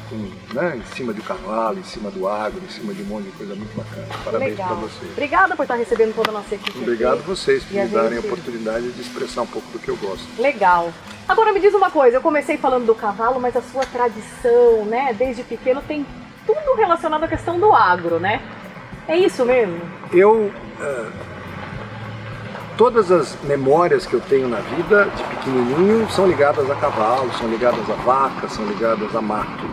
[SPEAKER 2] né, em cima do cavalo, em cima do agro, em cima de um monte de coisa muito bacana. Parabéns para vocês.
[SPEAKER 1] Obrigada por estar recebendo toda a nossa equipe.
[SPEAKER 2] Obrigado
[SPEAKER 1] aqui.
[SPEAKER 2] vocês por
[SPEAKER 1] E a
[SPEAKER 2] me darem a
[SPEAKER 1] gente-
[SPEAKER 2] oportunidade de expressar um pouco do que eu gosto.
[SPEAKER 1] Legal. Agora me diz uma coisa, eu comecei falando do cavalo, mas a sua tradição, né, desde pequeno tem tudo relacionado à questão do agro, né? É isso mesmo?
[SPEAKER 2] Todas as memórias que eu tenho na vida, de pequenininho, são ligadas a cavalo, são ligadas a vaca, são ligadas a mato.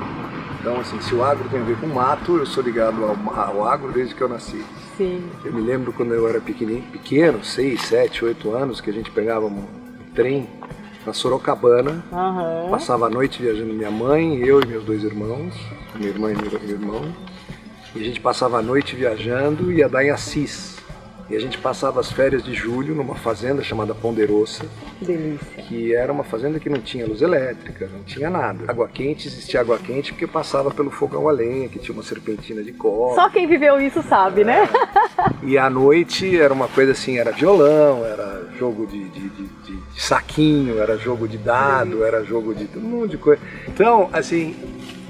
[SPEAKER 2] Então, assim, se o agro tem a ver com mato, eu sou ligado ao agro desde que eu nasci.
[SPEAKER 1] Sim.
[SPEAKER 2] Eu me lembro quando eu era pequeno, 6, 7, 8 anos, que a gente pegava um trem na Sorocabana, passava a noite viajando minha mãe, eu e meus 2 irmãos, minha irmã e meu irmão, e a gente passava a noite viajando e ia dar em Assis. E a gente passava as férias de julho numa fazenda chamada Ponderosa,
[SPEAKER 1] Que delícia.
[SPEAKER 2] que era uma fazenda que não tinha luz elétrica, não tinha nada. Água quente, existia água quente porque passava pelo fogão a lenha, que tinha uma serpentina de cobre.
[SPEAKER 1] Só quem viveu isso sabe, né?
[SPEAKER 2] E à noite era uma coisa assim, era violão, era jogo de saquinho, era jogo de dado, era jogo de um monte de coisa. Então, assim,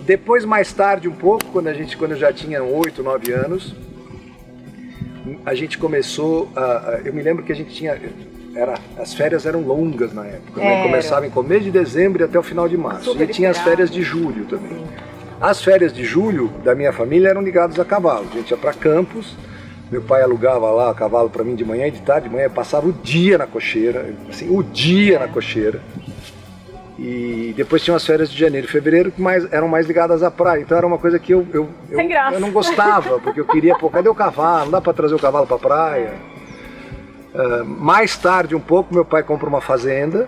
[SPEAKER 2] depois mais tarde um pouco, quando eu já tinha 8, 9 anos, a gente começou eu me lembro que a gente tinha, as férias eram longas na época, né? Começava em começo de dezembro e até o final de março.
[SPEAKER 1] Super
[SPEAKER 2] e tinha as férias de julho também. As férias de julho da minha família eram ligadas a cavalo. A gente ia para Campos, meu pai alugava lá cavalo para mim de manhã e de tarde. De manhã eu passava o dia na cocheira, assim, o dia na cocheira. E depois tinham as férias de janeiro e fevereiro que eram mais ligadas à praia. Então era uma coisa que eu não gostava, porque eu queria, pô, cadê o cavalo? Não dá para trazer o cavalo para a praia. Mais tarde um pouco, meu pai compra uma fazenda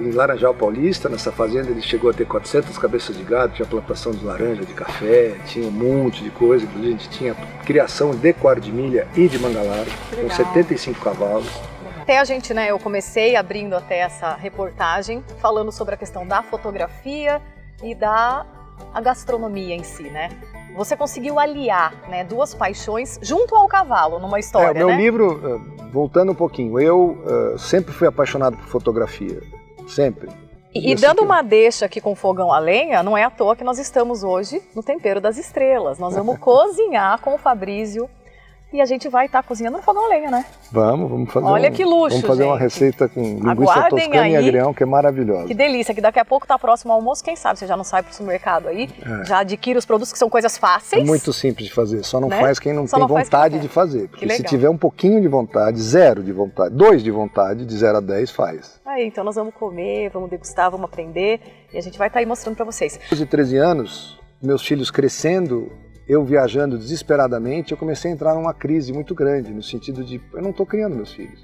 [SPEAKER 2] em Laranjal Paulista. Nessa fazenda ele chegou a ter 400 cabeças de gado, tinha plantação de laranja, de café, tinha um monte de coisa. Inclusive a gente tinha criação de quarto de milha e de manga larga, com 75 cavalos.
[SPEAKER 1] Até a gente, né, eu comecei abrindo até essa reportagem falando sobre a questão da fotografia e a gastronomia em si, né? Você conseguiu aliar, né, duas paixões junto ao cavalo numa história,
[SPEAKER 2] meu
[SPEAKER 1] né?
[SPEAKER 2] livro, voltando um pouquinho, eu sempre fui apaixonado por fotografia, sempre.
[SPEAKER 1] E dando uma deixa aqui com fogão a lenha, não é à toa que nós estamos hoje no Tempero das Estrelas. Nós vamos cozinhar com o Fabrício e a gente vai estar cozinhando no fogão a lenha, né?
[SPEAKER 2] Vamos fazer.
[SPEAKER 1] Olha que luxo,
[SPEAKER 2] vamos fazer uma
[SPEAKER 1] gente.
[SPEAKER 2] receita com linguiça
[SPEAKER 1] Aguardem
[SPEAKER 2] toscana
[SPEAKER 1] aí.
[SPEAKER 2] e agrião, que é maravilhosa.
[SPEAKER 1] Que delícia, que daqui a pouco tá próximo ao almoço, quem sabe você já não sai pro supermercado aí, já adquire os produtos que são coisas fáceis.
[SPEAKER 2] É muito simples de fazer, só não
[SPEAKER 1] né?
[SPEAKER 2] faz quem não
[SPEAKER 1] Só
[SPEAKER 2] tem
[SPEAKER 1] não faz
[SPEAKER 2] vontade
[SPEAKER 1] quem
[SPEAKER 2] de
[SPEAKER 1] quer.
[SPEAKER 2] fazer.
[SPEAKER 1] Que
[SPEAKER 2] Porque se
[SPEAKER 1] legal.
[SPEAKER 2] tiver um pouquinho de vontade, 0 de vontade, 2 de vontade, de 0 a 10 faz.
[SPEAKER 1] Aí, então nós vamos comer, vamos degustar, vamos aprender e a gente vai estar aí mostrando para vocês.
[SPEAKER 2] Depois de 13 anos, meus filhos crescendo, eu viajando desesperadamente, eu comecei a entrar numa crise muito grande, no sentido de, eu não estou criando meus filhos.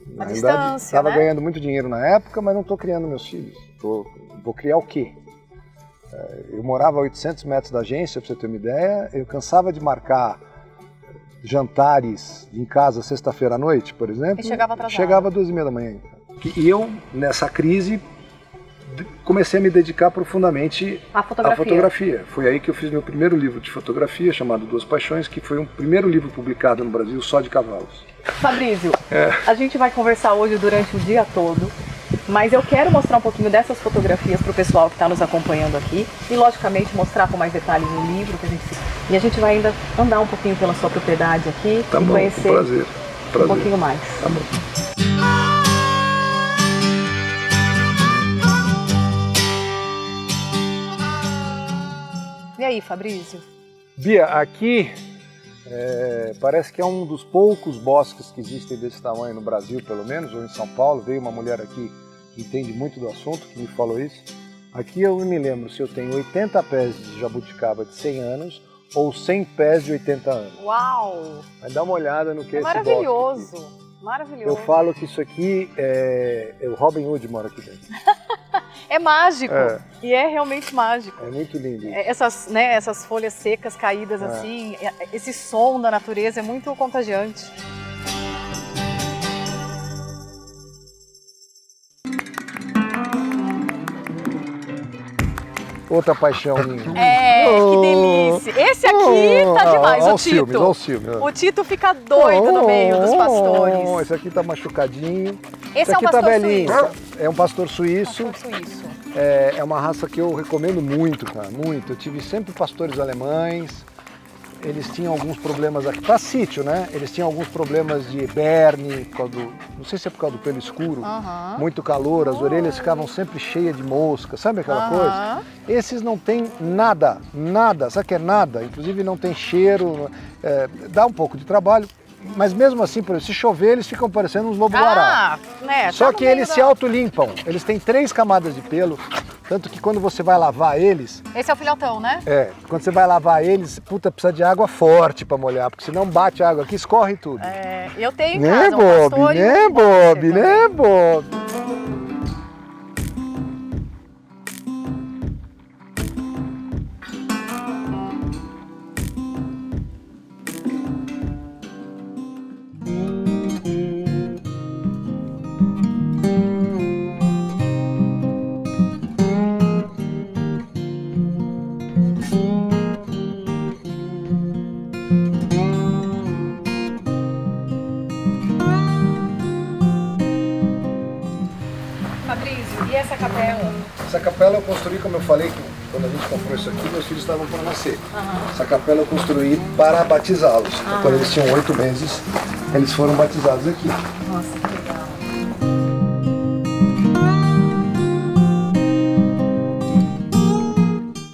[SPEAKER 2] Na verdade, estava ganhando muito dinheiro na época, mas não estou criando meus filhos. Vou criar o quê? Eu morava a 800 metros da agência, para você ter uma ideia, eu cansava de marcar jantares em casa sexta-feira à noite, por exemplo.
[SPEAKER 1] E chegava atrasado.
[SPEAKER 2] Chegava às 2h30 da manhã. E eu, nessa crise, comecei a me dedicar profundamente à fotografia. Foi aí que eu fiz meu primeiro livro de fotografia, chamado Duas Paixões, que foi o primeiro livro publicado no Brasil só de cavalos.
[SPEAKER 1] Fabrício, a gente vai conversar hoje durante o dia todo, mas eu quero mostrar um pouquinho dessas fotografias para o pessoal que está nos acompanhando aqui e, logicamente, mostrar com mais detalhes no livro que a gente... E a gente vai ainda andar um pouquinho pela sua propriedade aqui
[SPEAKER 2] Tá
[SPEAKER 1] e
[SPEAKER 2] bom,
[SPEAKER 1] conhecer
[SPEAKER 2] prazer.
[SPEAKER 1] um pouquinho mais.
[SPEAKER 2] Tá bom.
[SPEAKER 1] E aí, Fabrício?
[SPEAKER 2] Bia, aqui parece que é um dos poucos bosques que existem desse tamanho no Brasil, pelo menos, ou em São Paulo. Veio uma mulher aqui que entende muito do assunto, que me falou isso. Aqui eu me lembro se eu tenho 80 pés de jabuticaba de 100 anos ou 100 pés de 80 anos.
[SPEAKER 1] Uau!
[SPEAKER 2] Vai dar uma olhada no que é esse bosque.
[SPEAKER 1] Maravilhoso! Maravilhoso.
[SPEAKER 2] Eu falo que isso aqui o Robin Hood mora aqui dentro.
[SPEAKER 1] É mágico. E é realmente mágico.
[SPEAKER 2] É muito lindo.
[SPEAKER 1] Essas folhas secas caídas assim, esse som da natureza é muito contagiante.
[SPEAKER 2] Outra paixão minha.
[SPEAKER 1] que delícia. Esse aqui tá demais, o Tito.
[SPEAKER 2] Olha os filmes.
[SPEAKER 1] O Tito fica doido no meio dos pastores.
[SPEAKER 2] Esse aqui tá machucadinho.
[SPEAKER 1] Esse é um
[SPEAKER 2] aqui
[SPEAKER 1] pastor
[SPEAKER 2] tá velhinho.
[SPEAKER 1] suíço.
[SPEAKER 2] É um pastor suíço.
[SPEAKER 1] Pastor suíço.
[SPEAKER 2] É uma raça que eu recomendo muito, cara, muito. Eu tive sempre pastores alemães. Eles tinham alguns problemas aqui, para sítio, né? Eles tinham alguns problemas de berne, não sei se é por causa do pelo escuro, muito calor, as orelhas ficavam sempre cheias de mosca, sabe aquela coisa? Esses não tem nada, sabe o que é nada? Inclusive não tem cheiro, dá um pouco de trabalho, mas mesmo assim, por exemplo, se chover, eles ficam parecendo uns lobo-guará.
[SPEAKER 1] Né?
[SPEAKER 2] Só que eles se autolimpam, eles têm 3 camadas de pelo, tanto que quando você vai lavar eles...
[SPEAKER 1] Esse é o filhotão, né?
[SPEAKER 2] Quando você vai lavar eles, precisa de água forte para molhar, porque senão bate a água aqui, escorre tudo.
[SPEAKER 1] Eu tenho em
[SPEAKER 2] Né,
[SPEAKER 1] casa
[SPEAKER 2] Bob? Né, Bob? Né, Bob?
[SPEAKER 1] E essa capela?
[SPEAKER 2] Essa capela eu construí, como eu falei, quando a gente comprou isso aqui, meus filhos estavam para nascer. Essa capela eu construí para batizá-los. Quando eles tinham 8 meses, eles foram batizados aqui.
[SPEAKER 1] Nossa, que legal.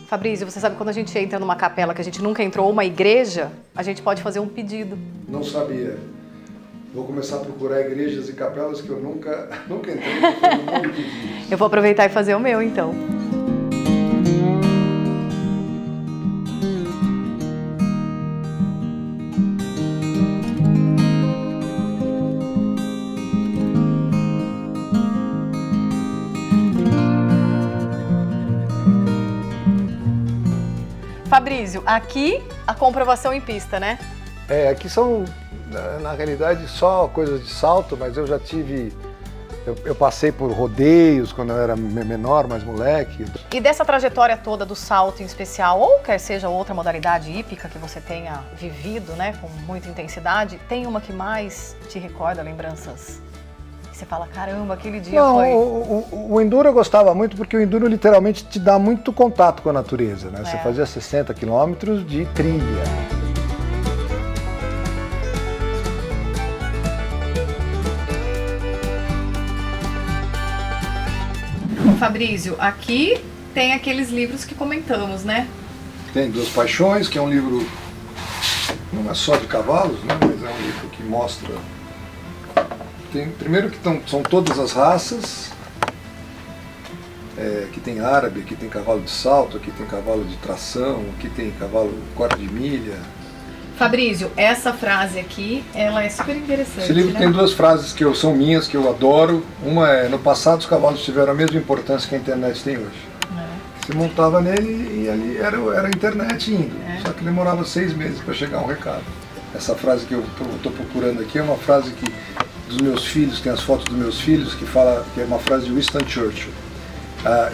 [SPEAKER 1] Fabrício, você sabe quando a gente entra numa capela que a gente nunca entrou, uma igreja, a gente pode fazer um pedido.
[SPEAKER 2] Não sabia. Vou começar a procurar igrejas e capelas que eu nunca entrei, porque foi no mundo que vi.
[SPEAKER 1] Eu vou aproveitar e fazer o meu, então. Fabrício, aqui a comprovação em pista, né?
[SPEAKER 2] Aqui são, na realidade, só coisas de salto, mas eu já tive... Eu passei por rodeios quando eu era menor, mais moleque.
[SPEAKER 1] E dessa trajetória toda do salto em especial, ou quer seja outra modalidade hípica que você tenha vivido, né, com muita intensidade, tem uma que mais te recorda lembranças? Você fala, caramba, aquele dia foi...
[SPEAKER 2] O enduro eu gostava muito porque o enduro literalmente te dá muito contato com a natureza, né? Você fazia 60 quilômetros de trilha.
[SPEAKER 1] Fabrício, aqui tem aqueles livros que comentamos, né?
[SPEAKER 2] Tem Duas Paixões, que é um livro, não é só de cavalos, né? Mas é um livro que mostra... primeiro que são todas as raças, aqui tem árabe, aqui tem cavalo de salto, aqui tem cavalo de tração, aqui tem cavalo quarto de milha.
[SPEAKER 1] Fabrício, essa frase aqui, ela é super interessante.
[SPEAKER 2] Esse livro tem 2 frases que são minhas, que eu adoro. Uma é, no passado os cavalos tiveram a mesma importância que a internet tem hoje. Você montava nele e ali era a internet indo, só que demorava 6 meses para chegar um recado. Essa frase que eu estou procurando aqui é uma frase que dos meus filhos, tem as fotos dos meus filhos, que é uma frase de Winston Churchill.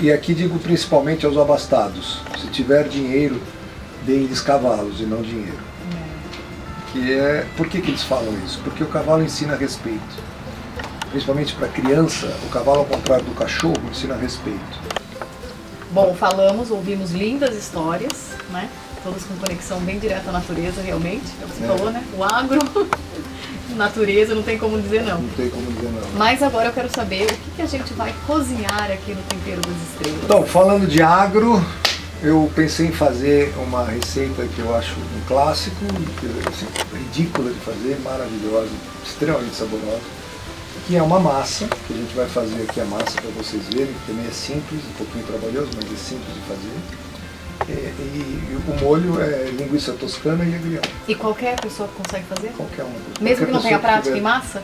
[SPEAKER 2] E aqui digo principalmente aos abastados, se tiver dinheiro, dê-lhes cavalos e não dinheiro. Por que eles falam isso? Porque o cavalo ensina respeito. Principalmente para criança, o cavalo, ao contrário do cachorro, ensina respeito.
[SPEAKER 1] Bom, ouvimos lindas histórias, né? Todas com conexão bem direta à natureza, realmente. É o que você falou, né? O agro, natureza, não tem como dizer não.
[SPEAKER 2] Não tem como dizer não.
[SPEAKER 1] Mas agora eu quero saber o que a gente vai cozinhar aqui no Tempero das Estrelas.
[SPEAKER 2] Então, falando de agro, eu pensei em fazer uma receita que eu acho um clássico, assim, ridícula de fazer, maravilhosa, extremamente saborosa, que é uma massa, que a gente vai fazer aqui a massa para vocês verem, que também é simples, um pouquinho trabalhoso, mas é simples de fazer. E o molho é linguiça toscana e agrião.
[SPEAKER 1] E qualquer pessoa consegue fazer?
[SPEAKER 2] Qualquer uma.
[SPEAKER 1] Mesmo que não tenha prática em massa?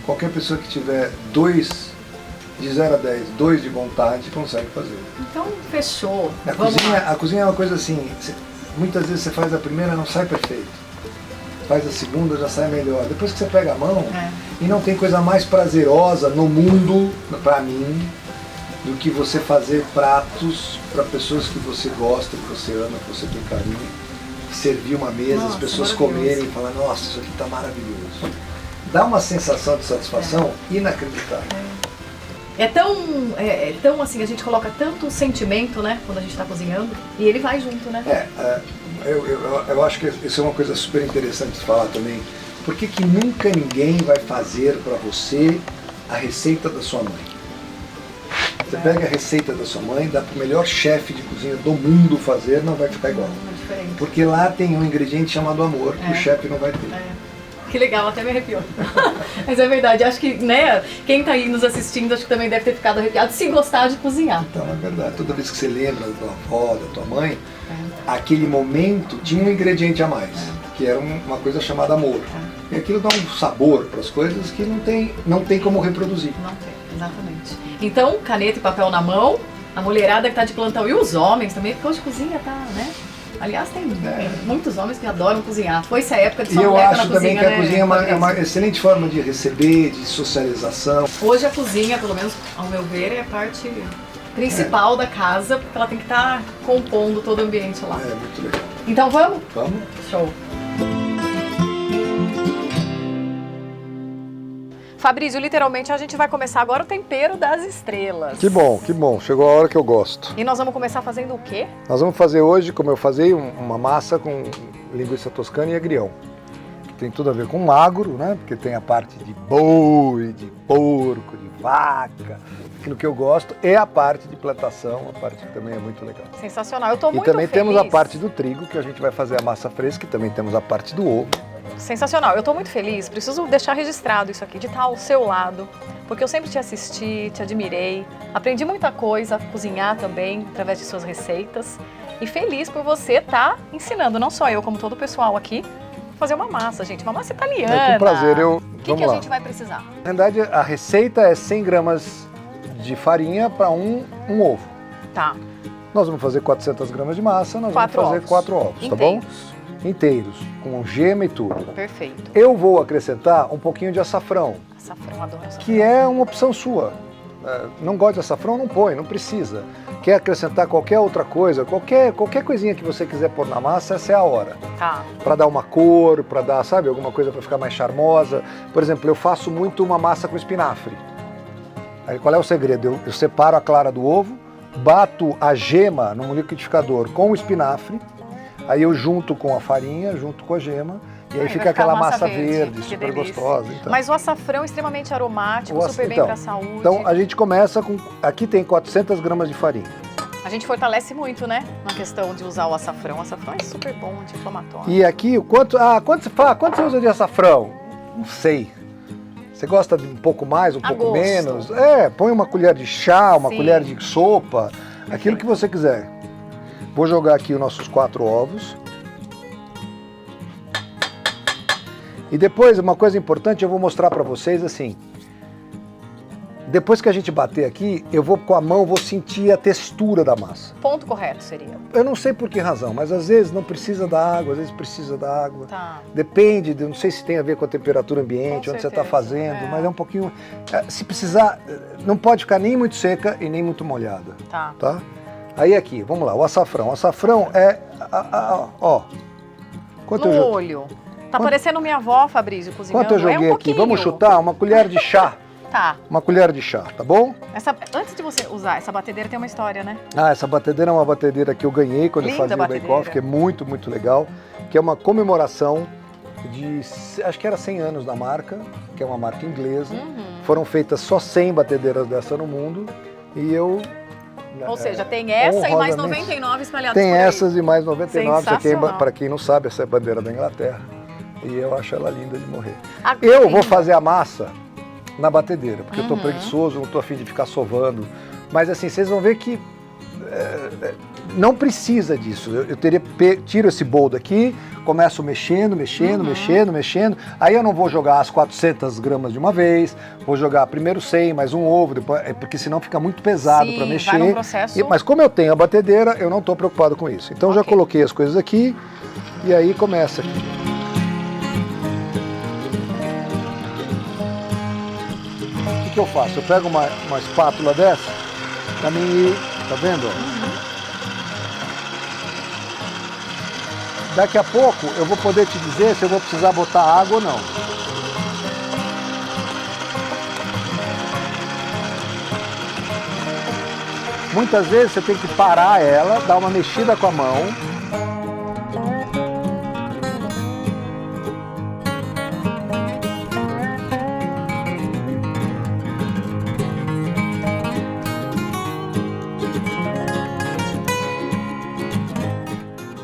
[SPEAKER 2] Qualquer pessoa que tiver 2, de 0 a 10, 2 de vontade, consegue fazer.
[SPEAKER 1] Então, fechou.
[SPEAKER 2] A cozinha é uma coisa assim, muitas vezes você faz a primeira, não sai perfeito. Faz a segunda, já sai melhor. Depois que você pega a mão, e não tem coisa mais prazerosa no mundo, pra mim, do que você fazer pratos para pessoas que você gosta, que você ama, que você tem carinho. Servir uma mesa, as pessoas comerem e falar, nossa, isso aqui está maravilhoso. Dá uma sensação de satisfação inacreditável.
[SPEAKER 1] É tão assim, a gente coloca tanto sentimento, né, quando a gente está cozinhando, e ele vai junto, né?
[SPEAKER 2] Eu acho que isso é uma coisa super interessante de falar também. Por que que nunca ninguém vai fazer para você a receita da sua mãe? Você pega a receita da sua mãe, dá para o melhor chefe de cozinha do mundo fazer, não vai ficar igual. Porque lá tem um ingrediente chamado amor, que o chefe não vai ter.
[SPEAKER 1] Que legal, até me arrepiou. Mas é verdade, acho que, né, quem tá aí nos assistindo, acho que também deve ter ficado arrepiado se gostar de cozinhar.
[SPEAKER 2] Então, é verdade, toda vez que você lembra da tua avó, da tua mãe, aquele momento tinha um ingrediente a mais, que era uma coisa chamada amor. E aquilo dá um sabor para as coisas que não tem como reproduzir.
[SPEAKER 1] Não tem, exatamente. Então, caneta e papel na mão, a mulherada que tá de plantão e os homens também, porque hoje cozinha tá, né? Aliás, tem muitos homens que adoram cozinhar. Foi essa época de sua mulher na cozinha,
[SPEAKER 2] eu acho também que a cozinha é uma excelente forma de receber, de socialização.
[SPEAKER 1] Hoje a cozinha, pelo menos ao meu ver, é a parte principal da casa, porque ela tem que estar compondo todo o ambiente lá.
[SPEAKER 2] É, muito legal.
[SPEAKER 1] Então vamos?
[SPEAKER 2] Vamos.
[SPEAKER 1] Show. Fabrício, literalmente a gente vai começar agora o tempero das estrelas.
[SPEAKER 2] Que bom, que bom. Chegou a hora que eu gosto.
[SPEAKER 1] E nós vamos começar fazendo o quê?
[SPEAKER 2] Nós vamos fazer hoje, como eu falei, uma massa com linguiça toscana e agrião. Que tem tudo a ver com magro, né? Porque tem a parte de boi, de porco, de vaca. Aquilo que eu gosto é a parte de plantação, a parte que também é muito legal.
[SPEAKER 1] Sensacional, eu tô muito
[SPEAKER 2] feliz. E também
[SPEAKER 1] feliz.
[SPEAKER 2] temos a parte do trigo, que a gente vai fazer a massa fresca, e também temos a parte do ovo.
[SPEAKER 1] Sensacional, eu tô muito feliz, preciso deixar registrado isso aqui, de estar ao seu lado, porque eu sempre te assisti, te admirei, aprendi muita coisa a cozinhar também, através de suas receitas, e feliz por você estar ensinando, não só eu, como todo o pessoal aqui, fazer uma massa, gente, uma massa italiana.
[SPEAKER 2] É com prazer,
[SPEAKER 1] O que a gente vai precisar?
[SPEAKER 2] Na verdade, a receita é 100 gramas de farinha para um ovo.
[SPEAKER 1] Tá.
[SPEAKER 2] Nós vamos fazer 400 gramas de massa, nós vamos fazer 4 ovos, tá bom? Inteiros, com gema e tudo.
[SPEAKER 1] Perfeito.
[SPEAKER 2] Eu vou acrescentar um pouquinho de açafrão.
[SPEAKER 1] Açafrão, adoro açafrão.
[SPEAKER 2] Que é uma opção sua. Não gosta de açafrão, não põe, não precisa. Quer acrescentar qualquer outra coisa, qualquer coisinha que você quiser pôr na massa, essa é a hora.
[SPEAKER 1] Tá.
[SPEAKER 2] Para dar uma cor, para dar, sabe, alguma coisa para ficar mais charmosa. Por exemplo, eu faço muito uma massa com espinafre. Aí qual é o segredo? Eu separo a clara do ovo, bato a gema no liquidificador com o espinafre, aí eu junto com a farinha, junto com a gema, e aí fica aquela massa verde super gostosa. Então.
[SPEAKER 1] Mas o açafrão é extremamente aromático, super bem para a saúde.
[SPEAKER 2] Então a gente começa com, aqui tem 400 gramas de farinha.
[SPEAKER 1] A gente fortalece muito, né, na questão de usar o açafrão. O açafrão é super bom, anti-inflamatório.
[SPEAKER 2] E aqui, quanto você usa de açafrão? Não sei. Você gosta de um pouco mais, um pouco menos? Põe uma colher de chá, uma colher de sopa, aquilo que você quiser. Vou jogar aqui os nossos 4 ovos. E depois, uma coisa importante, eu vou mostrar para vocês assim. Depois que a gente bater aqui, eu vou com a mão, vou sentir a textura da massa.
[SPEAKER 1] Ponto correto seria.
[SPEAKER 2] Eu não sei por que razão, mas às vezes não precisa da água, às vezes precisa da água.
[SPEAKER 1] Tá.
[SPEAKER 2] Depende, não sei se tem a ver com a temperatura ambiente, onde você está fazendo, mas é um pouquinho... Se precisar, não pode ficar nem muito seca e nem muito molhada.
[SPEAKER 1] Tá.
[SPEAKER 2] Aí aqui, vamos lá, o açafrão. O açafrão é, ó...
[SPEAKER 1] No olho. Tá parecendo minha avó, Fabrício, cozinhando.
[SPEAKER 2] Quanto eu joguei aqui? Vamos chutar? Uma colher de chá.
[SPEAKER 1] Tá.
[SPEAKER 2] Uma colher de chá, tá bom?
[SPEAKER 1] Antes de você usar, essa batedeira tem uma história, né?
[SPEAKER 2] Essa batedeira é uma batedeira que eu ganhei quando eu fazia o Bake Off, que é muito, muito legal. Que é uma comemoração de, acho que era 100 anos da marca, que é uma marca inglesa. Foram feitas só 100 batedeiras dessa no mundo. E eu...
[SPEAKER 1] Ou seja, tem essa e mais 99 espalhadas por aí.
[SPEAKER 2] Tem essas e mais 99, para quem não sabe, essa é a bandeira da Inglaterra. E eu acho ela linda de morrer. Eu vou fazer a massa na batedeira, porque eu tô preguiçoso, não tô a fim de ficar sovando. Mas assim, vocês vão ver que não precisa disso. Eu tiro esse bowl daqui, começo mexendo. Aí eu não vou jogar as 400 gramas de uma vez, vou jogar primeiro 100, mais um ovo, depois, porque senão fica muito pesado para mexer.
[SPEAKER 1] Vai num processo...
[SPEAKER 2] Mas como eu tenho a batedeira, eu não tô preocupado com isso. Então já coloquei as coisas aqui e aí começa aqui. O que eu faço? Eu pego uma espátula dessa também, tá vendo? Daqui a pouco eu vou poder te dizer se eu vou precisar botar água ou não. Muitas vezes você tem que parar ela, dar uma mexida com a mão.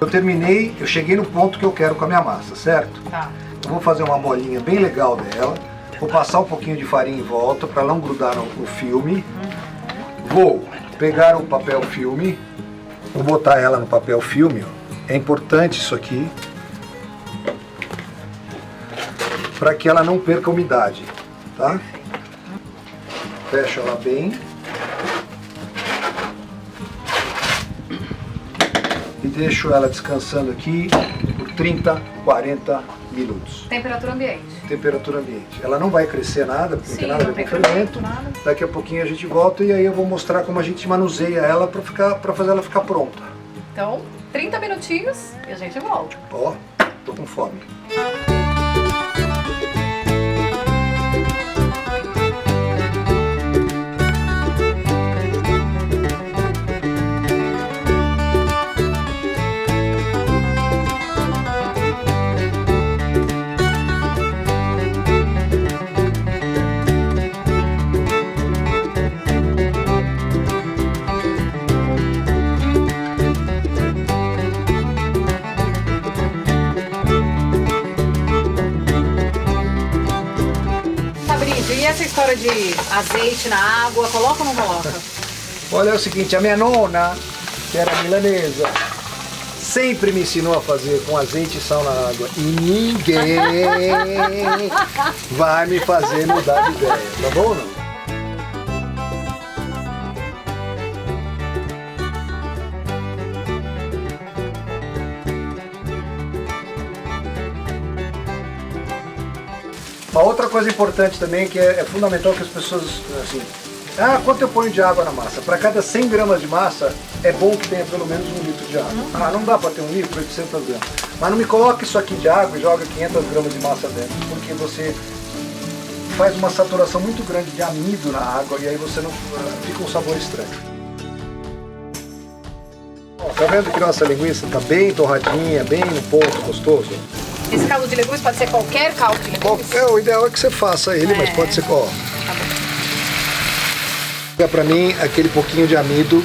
[SPEAKER 2] Eu terminei, eu cheguei no ponto que eu quero com a minha massa, certo?
[SPEAKER 1] Tá.
[SPEAKER 2] Eu vou fazer uma bolinha bem legal dela, vou passar um pouquinho de farinha em volta para não grudar no filme. Vou pegar o papel filme, vou botar ela no papel filme, ó. É importante isso aqui, para que ela não perca a umidade, tá? Fecho ela bem. E deixo ela descansando aqui por 30, 40 minutos.
[SPEAKER 1] Temperatura ambiente.
[SPEAKER 2] Temperatura ambiente. Ela não vai crescer nada, porque não tem nada a ver com fermento.
[SPEAKER 1] Nada.
[SPEAKER 2] Daqui a pouquinho a gente volta e aí eu vou mostrar como a gente manuseia ela para fazer ela ficar pronta.
[SPEAKER 1] Então, 30 minutinhos e a gente volta.
[SPEAKER 2] Ó, tô com fome.
[SPEAKER 1] E essa história de azeite na água, coloca ou não coloca?
[SPEAKER 2] Olha, é o seguinte, a minha nona, que era milanesa, sempre me ensinou a fazer com azeite e sal na água. E ninguém vai me fazer mudar de ideia, tá bom ou não? Uma outra coisa importante também, que é fundamental que as pessoas, assim, quanto eu ponho de água na massa? Para cada 100 gramas de massa, é bom que tenha pelo menos 1 litro de água. Não dá para ter 1 litro, 800 gramas. Mas não me coloque isso aqui de água e joga 500 gramas de massa dentro, porque você faz uma saturação muito grande de amido na água e aí você não fica um sabor estranho. Ó, tá vendo que nossa linguiça tá bem torradinha, bem no ponto, gostoso?
[SPEAKER 1] Esse caldo de legumes pode ser qualquer caldo de legumes?
[SPEAKER 2] O ideal é que você faça ele, mas pode ser ó. Pega pra mim aquele pouquinho de amido.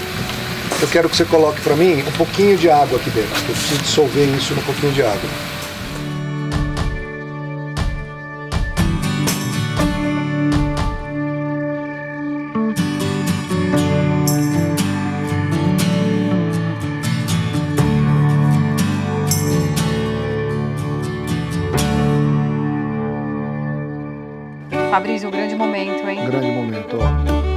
[SPEAKER 2] Eu quero que você coloque pra mim um pouquinho de água aqui dentro. Eu preciso dissolver isso num pouquinho de água.
[SPEAKER 1] Fabrício, um grande momento, hein?
[SPEAKER 2] Um grande momento, ó.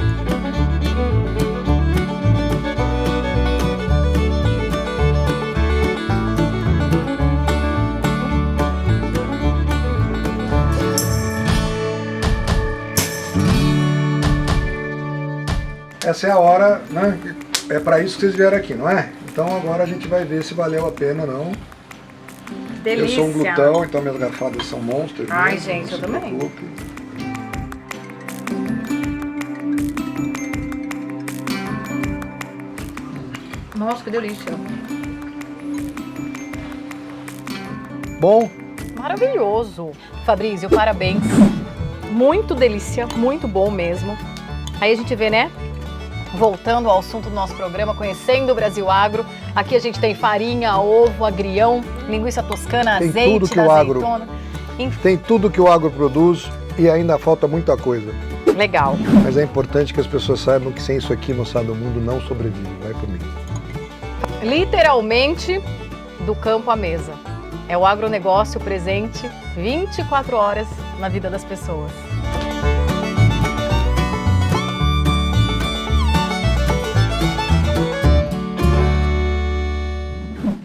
[SPEAKER 2] Essa é a hora, né? É para isso que vocês vieram aqui, não é? Então agora a gente vai ver se valeu a pena ou não.
[SPEAKER 1] Delícia.
[SPEAKER 2] Eu sou um glutão, então minhas garfadas são monstros.
[SPEAKER 1] Ai,
[SPEAKER 2] mesmo,
[SPEAKER 1] gente, eu também. Nossa, que delícia.
[SPEAKER 2] Bom?
[SPEAKER 1] Maravilhoso. Fabrício, parabéns. Muito delícia, muito bom mesmo. Aí a gente vê, né? Voltando ao assunto do nosso programa, conhecendo o Brasil Agro. Aqui a gente tem farinha, ovo, agrião, linguiça toscana,
[SPEAKER 2] tem
[SPEAKER 1] azeite,
[SPEAKER 2] tudo que o
[SPEAKER 1] azeitona.
[SPEAKER 2] Tem tudo que o agro produz e ainda falta muita coisa.
[SPEAKER 1] Legal.
[SPEAKER 2] Mas é importante que as pessoas saibam que sem isso aqui, moçada, o mundo não sobrevive. Vai por mim.
[SPEAKER 1] Literalmente, do campo à mesa. É o agronegócio presente 24 horas na vida das pessoas.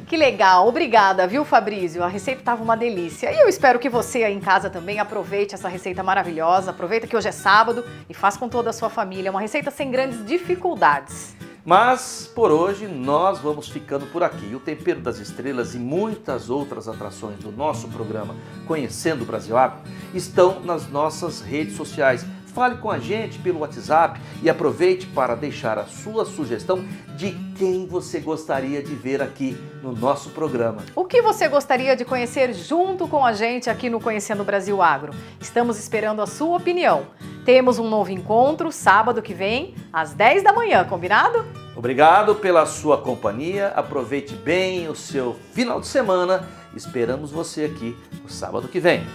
[SPEAKER 1] Que legal, obrigada, viu, Fabrício? A receita estava uma delícia. E eu espero que você aí em casa também aproveite essa receita maravilhosa. Aproveita que hoje é sábado e faz com toda a sua família. Uma receita sem grandes dificuldades.
[SPEAKER 4] Mas, por hoje, nós vamos ficando por aqui. O Tempero das Estrelas e muitas outras atrações do nosso programa Conhecendo o Brasil Agro estão nas nossas redes sociais. Fale com a gente pelo WhatsApp e aproveite para deixar a sua sugestão de quem você gostaria de ver aqui no nosso programa.
[SPEAKER 1] O que você gostaria de conhecer junto com a gente aqui no Conhecendo o Brasil Agro? Estamos esperando a sua opinião. Temos um novo encontro sábado que vem, às 10 da manhã, combinado?
[SPEAKER 4] Obrigado pela sua companhia, aproveite bem o seu final de semana. Esperamos você aqui no sábado que vem.